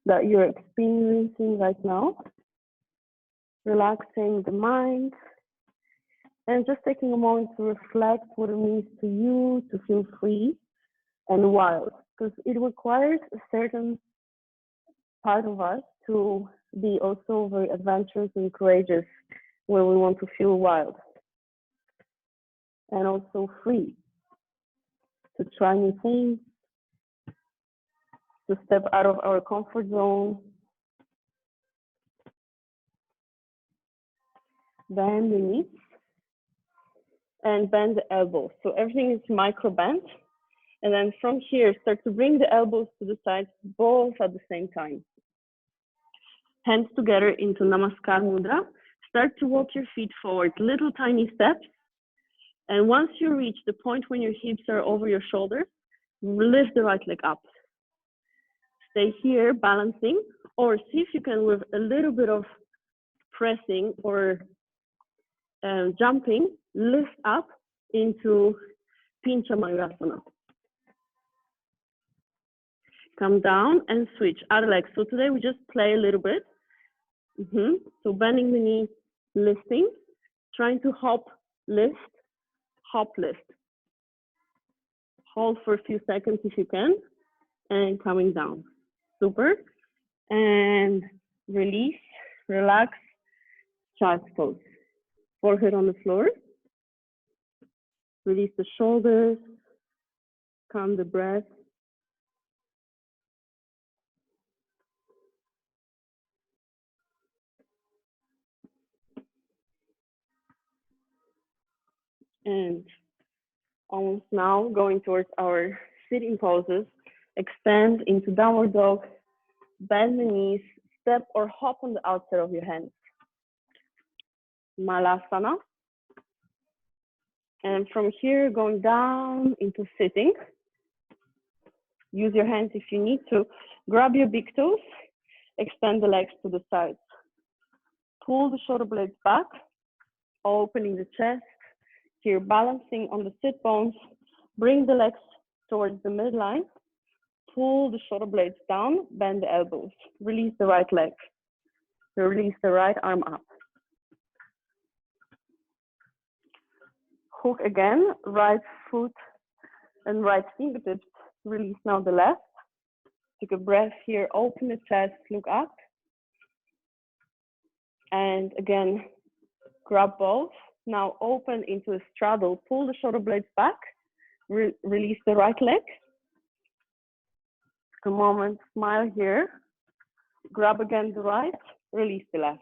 that you're experiencing right now. Relaxing the mind. And just taking a moment to reflect what it means to you to feel free and wild. Because it requires a certain part of us to be also very adventurous and courageous when we want to feel wild. And also free to try new things, to step out of our comfort zone. Bend the knees and bend the elbows. So everything is micro bend. And then from here, start to bring the elbows to the sides, both at the same time. Hands together into Namaskar Mudra. Start to walk your feet forward, little tiny steps. And once you reach the point when your hips are over your shoulders, lift the right leg up. Stay here balancing, or see if you can, with a little bit of pressing or jumping, lift up into Pincha Mayurasana. Come down and switch other leg. So today we just play a little bit. So bending the knee, lifting, trying to hop, lift, hop, lift. Hold for a few seconds if you can, and coming down. Super. And release, relax, child's pose. Forehead on the floor. Release the shoulders, calm the breath. And almost now going towards our sitting poses. Extend into downward dog, bend the knees, step or hop on the outside of your hands. Malasana. And from here, going down into sitting. Use your hands if you need to. Grab your big toes, extend the legs to the sides. Pull the shoulder blades back, opening the chest. Here, balancing on the sit bones. Bring the legs towards the midline. Pull the shoulder blades down, bend the elbows. Release the right leg. Release the right arm up. Hook again, right foot and right fingertips. Release now the left. Take a breath here, open the chest, look up. And again, grab both. Now open into a straddle, pull the shoulder blades back, release the right leg. Take a moment, smile here. Grab again the right, release the left.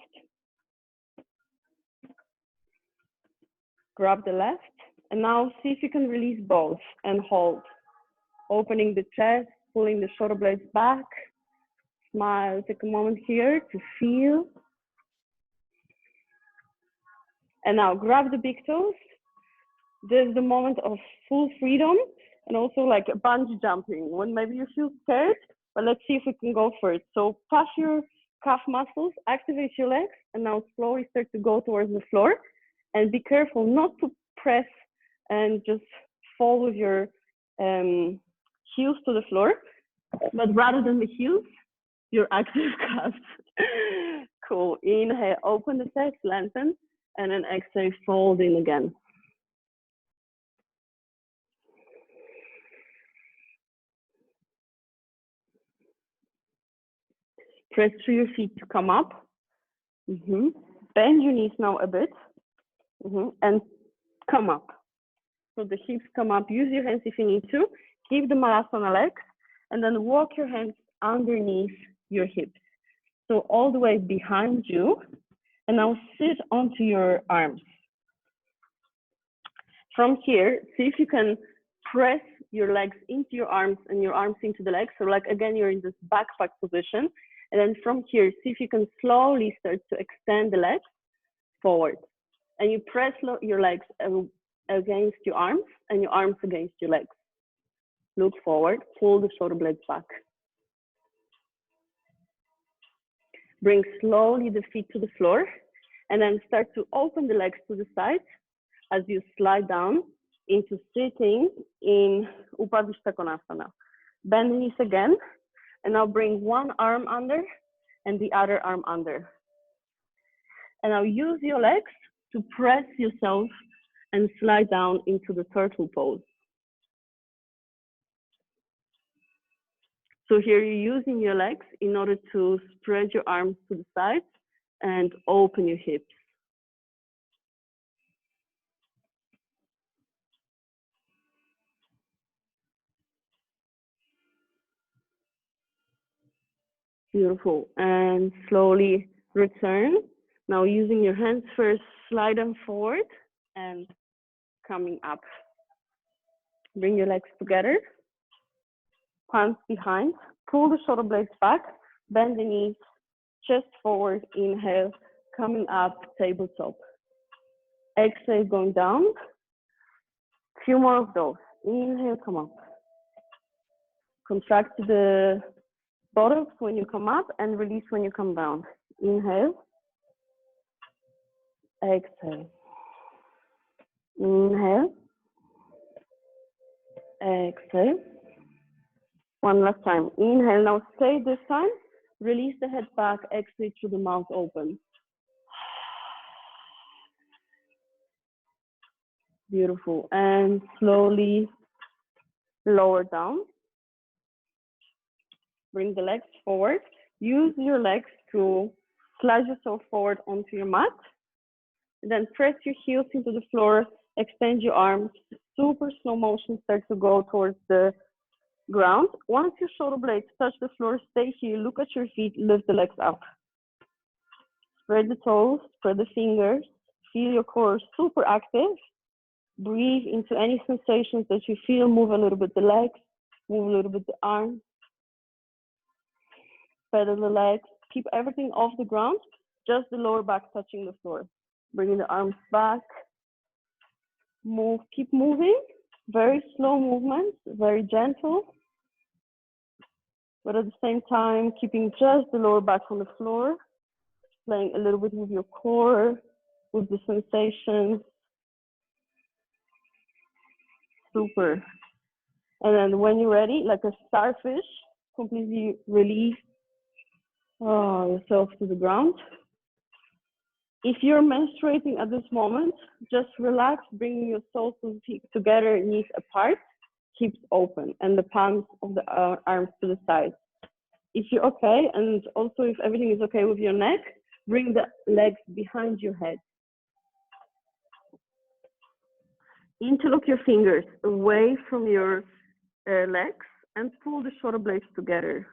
Grab the left, and now see if you can release both and hold. Opening the chest, pulling the shoulder blades back. Smile, take a moment here to feel. And now grab the big toes. This is the moment of full freedom and also like bungee jumping when maybe you feel scared, but let's see if we can go for it. So push your calf muscles, activate your legs, and now slowly start to go towards the floor. And be careful not to press and just fall with your heels to the floor, but rather than the heels, your active calves. Cool. Inhale, open the chest, lengthen, and then exhale, fold in again. Press through your feet to come up. Bend your knees now a bit. And come up. So the hips come up. Use your hands if you need to. Keep the Malasana legs. And then walk your hands underneath your hips. So all the way behind you. And now sit onto your arms. From here, see if you can press your legs into your arms and your arms into the legs. So like, again, you're in this backpack position. And then from here, see if you can slowly start to extend the legs forward. And you press your legs against your arms and your arms against your legs. Look forward, pull the shoulder blades back. Bring slowly the feet to the floor and then start to open the legs to the side as you slide down into sitting in Upavishta Konasana. Bend the knees again and now bring one arm under and the other arm under. And now use your legs to press yourself and slide down into the turtle pose. So here you're using your legs in order to spread your arms to the side and open your hips. Beautiful. And slowly return. Now using your hands first, slide them forward and coming up. Bring your legs together. Palms behind. Pull the shoulder blades back. Bend the knees. Chest forward. Inhale. Coming up. Tabletop. Exhale. Going down. Few more of those. Inhale. Come up. Contract the buttocks when you come up and release when you come down. Inhale. Exhale. Inhale. Exhale. One last time. Inhale. Now stay this time. Release the head back. Exhale through the mouth open. Beautiful. And slowly lower down. Bring the legs forward. Use your legs to slide yourself forward onto your mat. And then press your heels into the floor. Extend your arms. Super slow motion. Start to go towards the ground. Once your shoulder blades touch the floor, stay here. Look at your feet. Lift the legs up. Spread the toes. Spread the fingers. Feel your core super active. Breathe into any sensations that you feel. Move a little bit the legs. Move a little bit the arms. Pedal the legs. Keep everything off the ground. Just the lower back touching the floor. Bringing the arms back. Move. Keep moving. Very slow movements. Very gentle. But at the same time, keeping just the lower back on the floor. Playing a little bit with your core. With the sensations. Super. And then when you're ready, like a starfish, completely release yourself to the ground. If you're menstruating at this moment, just relax, bringing your soles together, knees apart, hips open, and the palms of the arms to the side. If you're okay, and also if everything is okay with your neck, bring the legs behind your head. Interlock your fingers away from your legs and pull the shoulder blades together.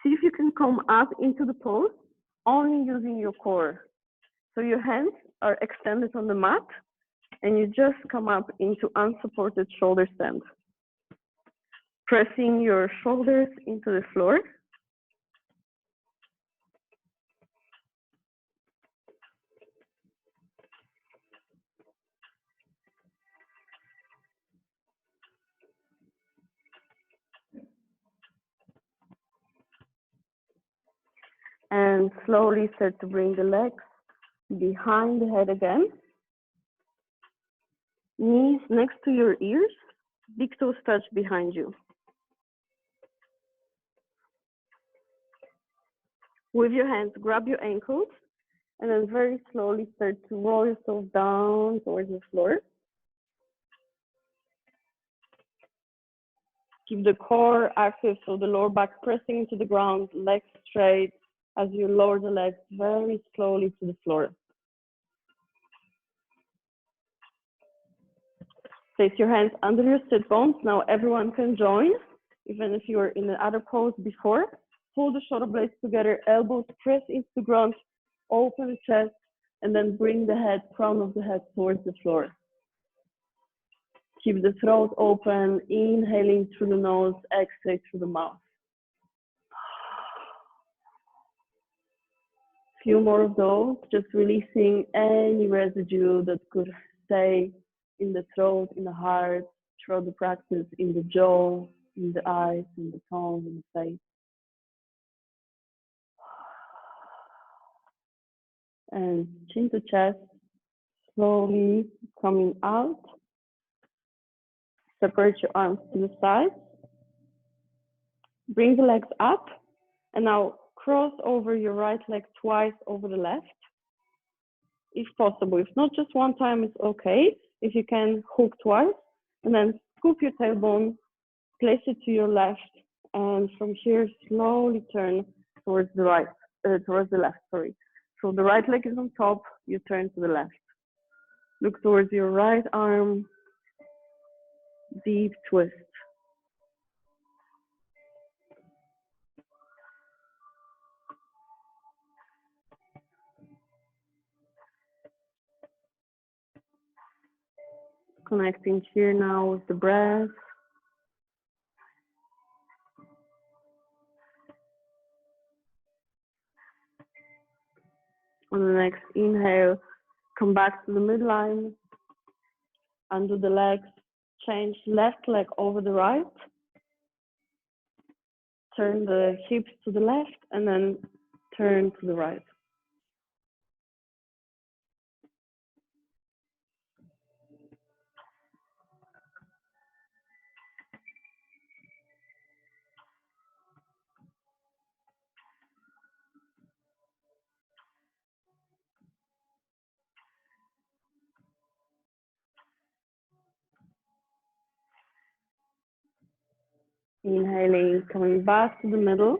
See if you can come up into the pose, only using your core. So your hands are extended on the mat and you just come up into unsupported shoulder stand. Pressing your shoulders into the floor. And slowly start to bring the legs behind the head again. Knees next to your ears, big toes touch behind you. With your hands, grab your ankles, and then very slowly start to roll yourself down towards the floor. Keep the core active, so the lower back pressing into the ground, legs straight, as you lower the legs very slowly to the floor. Place your hands under your sit bones. Now everyone can join, even if you were in the other pose before. Pull the shoulder blades together, elbows press into the ground, open the chest, and then bring the head, crown of the head towards the floor. Keep the throat open, inhaling through the nose, exhale through the mouth. Few more of those, just releasing any residue that could stay in the throat, in the heart, throughout the practice, in the jaw, in the eyes, in the tongue, in the face. And chin to chest, slowly coming out. Separate your arms to the sides. Bring the legs up, and now cross over your right leg twice over the left, if possible. If not, just one time, it's okay. If you can, hook twice, and then scoop your tailbone, place it to your left, and from here, slowly turn towards the right, towards the left, sorry. So the right leg is on top, you turn to the left. Look towards your right arm, deep twist. Connecting here now with the breath. On the next inhale, come back to the midline, undo the legs, change left leg over the right, turn the hips to the left, and then turn to the right. Inhaling, coming back to the middle.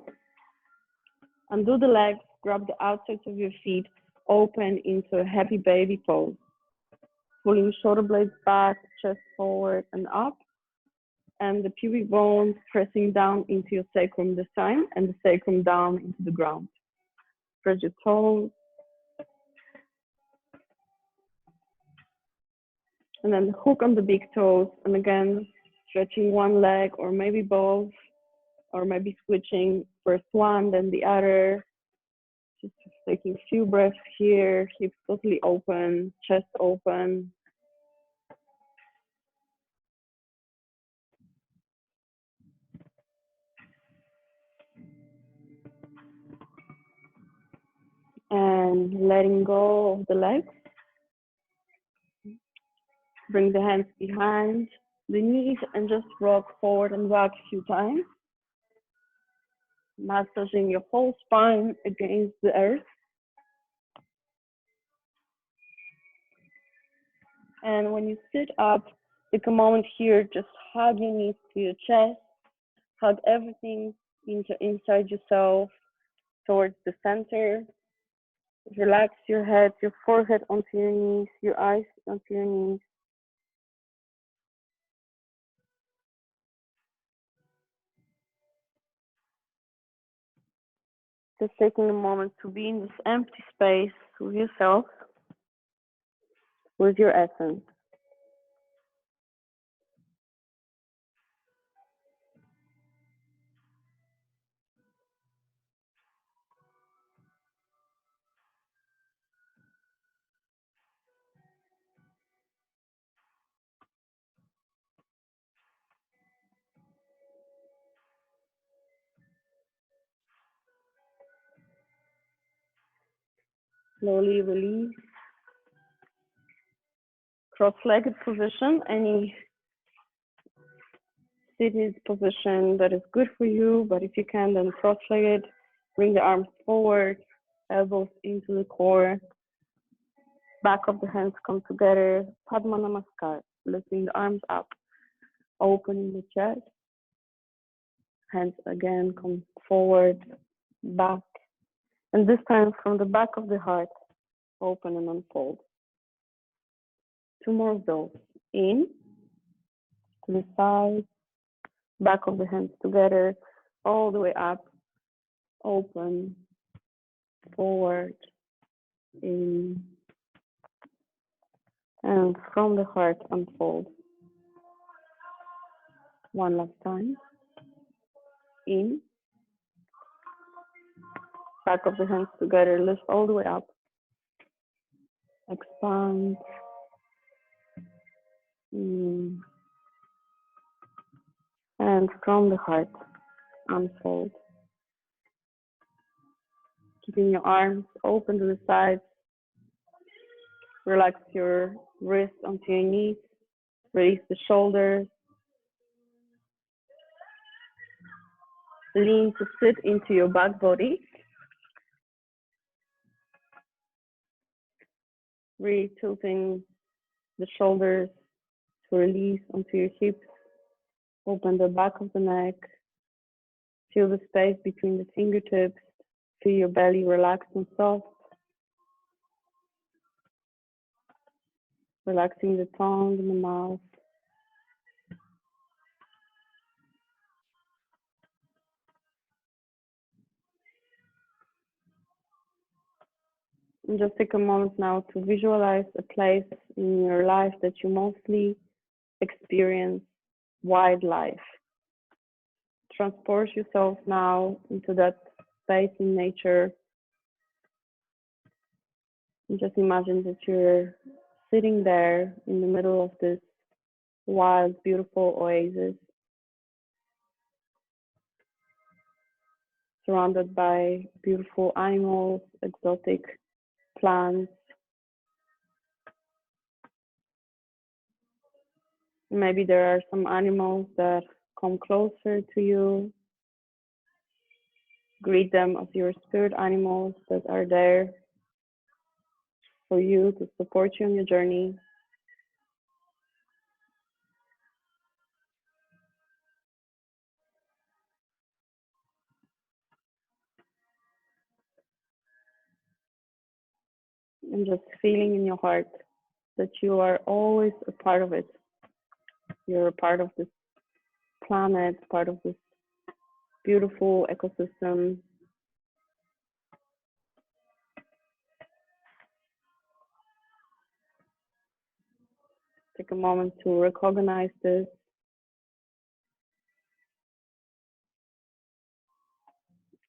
Undo the legs, grab the outsides of your feet, open into a happy baby pose. Pulling shoulder blades back, chest forward and up. And the pubic bones pressing down into your sacrum this time, and the sacrum down into the ground. Spread your toes. And then hook on the big toes, and again, stretching one leg or maybe both, or maybe switching first one, then the other. Just taking a few breaths here, hips totally open, chest open. And letting go of the legs. Bring the hands behind the knees and just rock forward and back a few times. Massaging your whole spine against the earth. And when you sit up, take a moment here, just hug your knees to your chest, hug everything inside yourself towards the center. Relax your head, your forehead onto your knees, your eyes onto your knees. Just taking a moment to be in this empty space with yourself, with your essence. Slowly release. Cross-legged position, any seated position that is good for you, but if you can, then cross-legged. Bring the arms forward, elbows into the core, back of the hands come together, Padma Namaskar, lifting the arms up, opening the chest, hands again come forward, back, and this time from the back of the heart, open and unfold. Two more of those. In, to the side, back of the hands together, all the way up, open, forward, in, and from the heart unfold. One last time. In, back of the hands together, lift all the way up, expand, and from the heart unfold. Keeping your arms open to the sides, relax your wrists onto your knees, release the shoulders, lean to sit into your back body, really tilting the shoulders to release onto your hips, open the back of the neck, feel the space between the fingertips, feel your belly relaxed and soft, relaxing the tongue and the mouth. And just take a moment now to visualize a place in your life that you mostly experience wildlife. Transport yourself now into that space in nature. And just imagine that you're sitting there in the middle of this wild, beautiful oasis, surrounded by beautiful animals, exotic plants. Maybe there are some animals that come closer to you. Greet them as your spirit animals that are there for you to support you on your journey. And just feeling in your heart that you are always a part of it. You're a part of this planet, part of this beautiful ecosystem. Take a moment to recognize this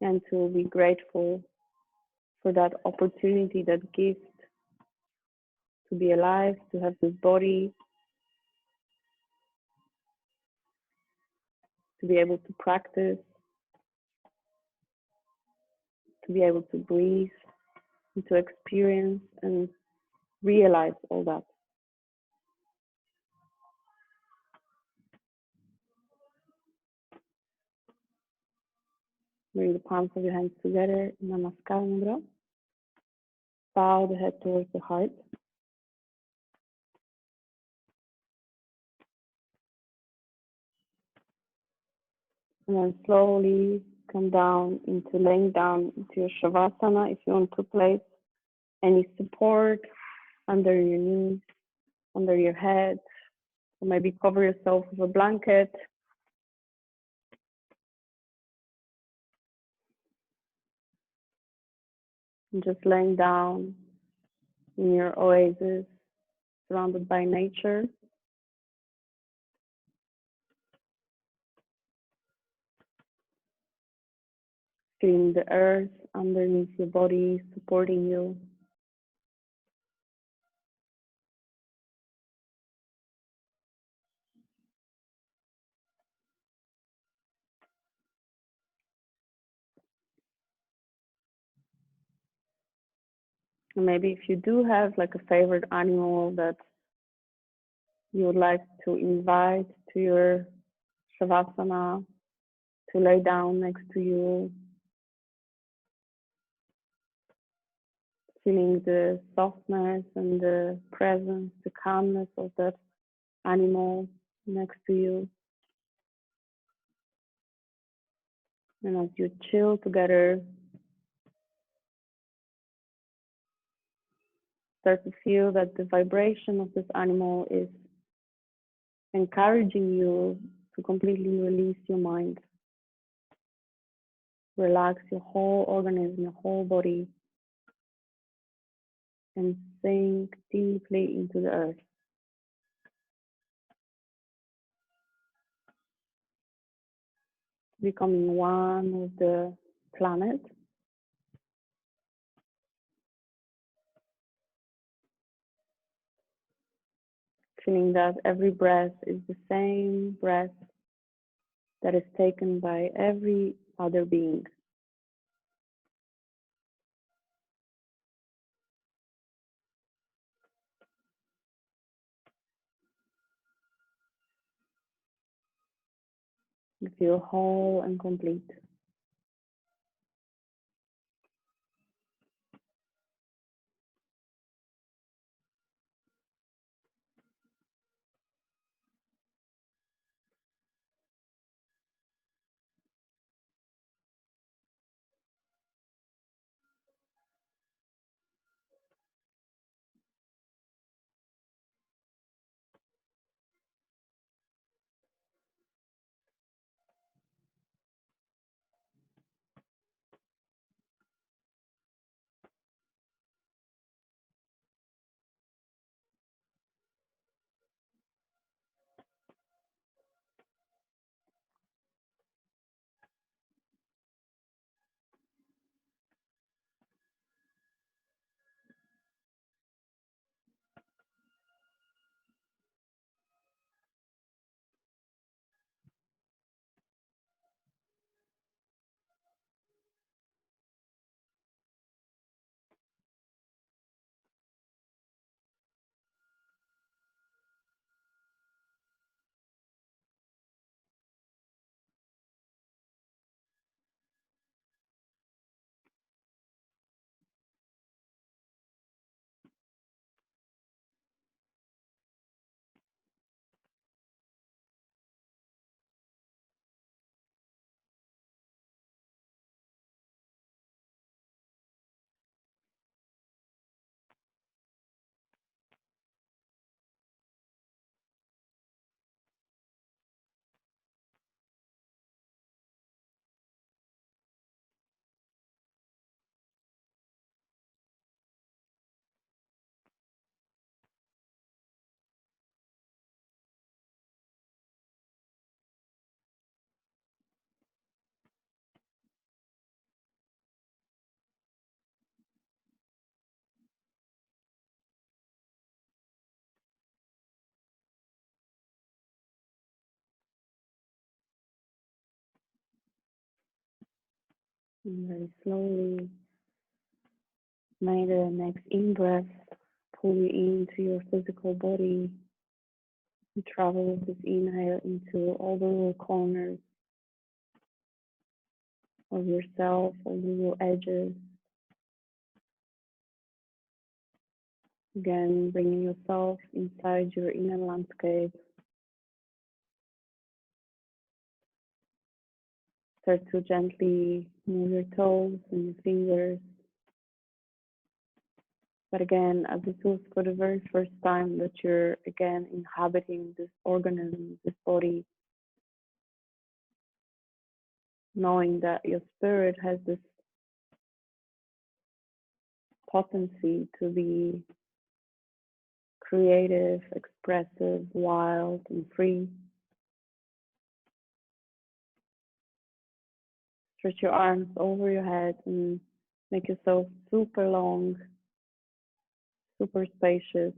and to be grateful for that opportunity, that gift to be alive, to have this body, to be able to practice, to be able to breathe, and to experience and realize all that. Bring the palms of your hands together, Namaskar Mudra. Bow the head towards the heart. And then slowly come down into laying down into your Shavasana if you want to place any support under your knees, under your head, or maybe cover yourself with a blanket. And just laying down in your oasis, surrounded by nature. Feeling the earth underneath your body, supporting you. Maybe if you do have like a favorite animal that you would like to invite to your shavasana to lay down next to you, feeling the softness and the presence, the calmness of that animal next to you. And as you chill together, start to feel that the vibration of this animal is encouraging you to completely release your mind. Relax your whole organism, your whole body, and sink deeply into the earth. Becoming one with the planet. Feeling that every breath is the same breath that is taken by every other being. You feel whole and complete. And very slowly, may the next in-breath pull you into your physical body. You travel with this inhale into all the little corners of yourself, all the little edges. Again, bringing yourself inside your inner landscape. Start to gently move your toes and your fingers. But again, as this was for the very first time that you're again inhabiting this organism, this body, knowing that your spirit has this potency to be creative, expressive, wild, and free. Stretch your arms over your head and make yourself super long, super spacious.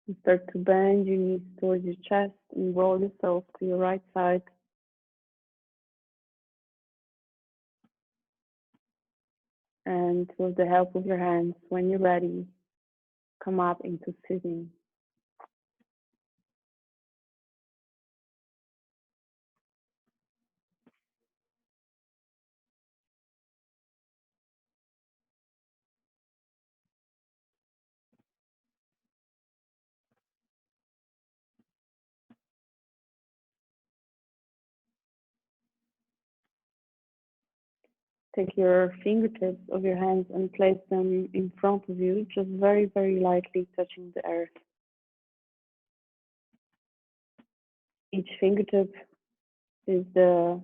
And start to bend your knees towards your chest and roll yourself to your right side. And with the help of your hands, when you're ready, come up into sitting. Take your fingertips of your hands and place them in front of you, just very, very lightly touching the earth. Each fingertip is the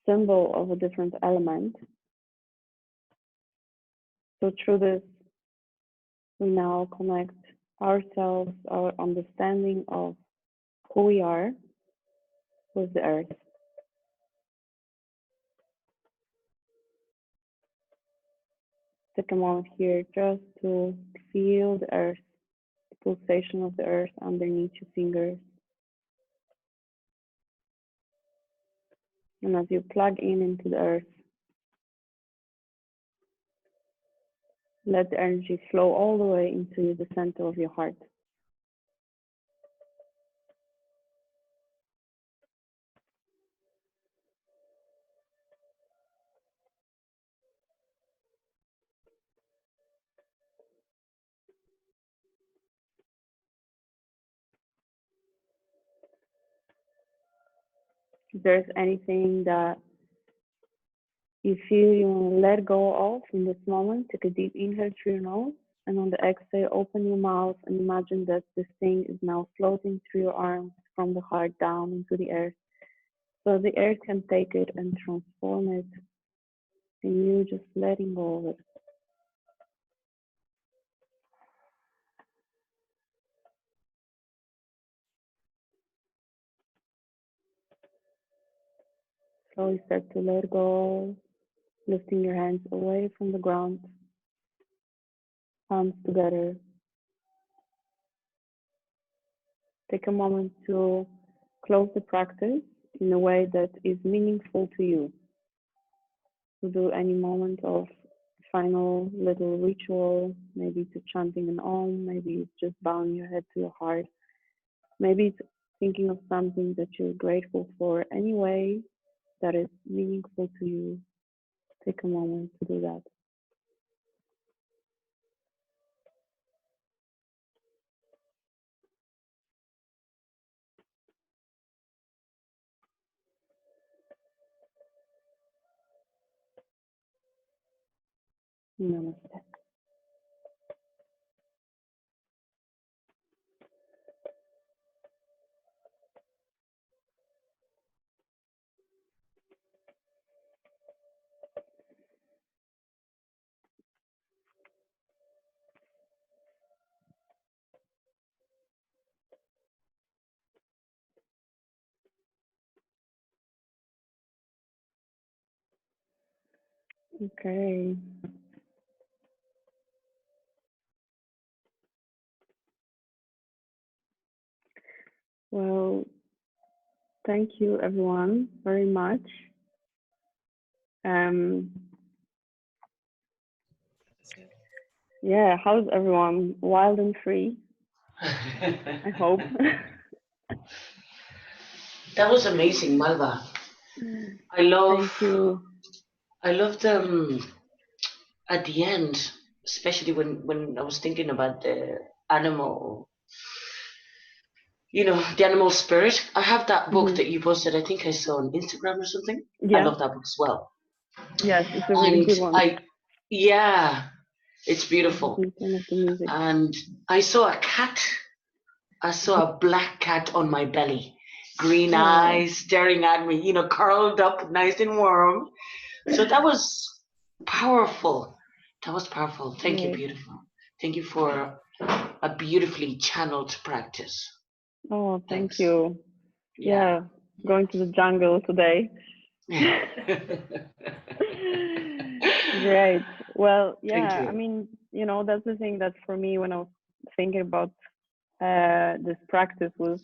symbol of a different element. So through this, we now connect ourselves, our understanding of who we are with the earth. Take a moment here just to feel the earth, the pulsation of the earth underneath your fingers. And as you plug in into the earth, let the energy flow all the way into the center of your heart. If there's anything that you feel you want to let go of in this moment, take a deep inhale through your nose, and on the exhale, open your mouth and imagine that this thing is now floating through your arms from the heart down into the earth. So the earth can take it and transform it, and you just letting go of it. Slowly start to let go, lifting your hands away from the ground, palms together. Take a moment to close the practice in a way that is meaningful to you. To do any moment of final little ritual, maybe it's chanting an om, maybe it's just bowing your head to your heart, maybe it's thinking of something that you're grateful for, any way that is meaningful to you. Take a moment to do that. Namaste. Okay. Well, thank you everyone very much. Um, yeah, how's everyone? Wild and free, I hope. That was amazing, Malwa. I love, Thank you. I loved at the end, especially when I was thinking about the animal, the animal spirit. I have that book Hmm. that you posted. I think I saw on Instagram or something. I Yeah, love that book as well. yes, it's a really And good one. yeah, it's Just beautiful. in front of the music. And I saw a cat. I saw a black cat on my belly, green Oh, eyes staring at me, curled up nice and warm. So that was powerful. That was powerful. Thank you, great. beautiful. Thank you for a beautifully channeled practice. Oh, thank Thanks. you. Yeah. Yeah, going to the jungle today. Great. Well, Thank yeah, I you. mean, that's the thing that for me, when I was thinking about this practice was,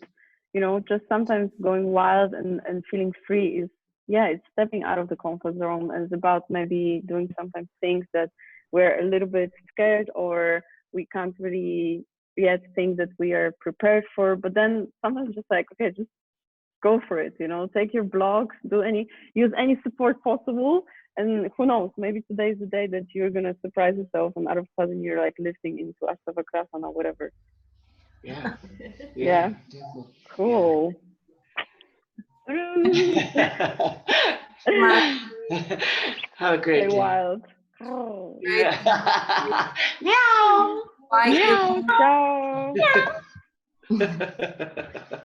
just sometimes going wild and feeling free is yeah, it's stepping out of the comfort zone, and it's about maybe doing sometimes things that we're a little bit scared or we can't really yet think that we are prepared for. But then sometimes just like, okay, just go for it, take your blogs, use any support possible. And who knows, maybe today's the day that you're going to surprise yourself and all of a sudden you're like lifting into Ashtavakrasana or whatever. Yeah. Yeah, Definitely. Yeah. cool. Have a Stay great day. wild. Oh. Yeah. Meow. Bye. Meow, ciao. Yeah.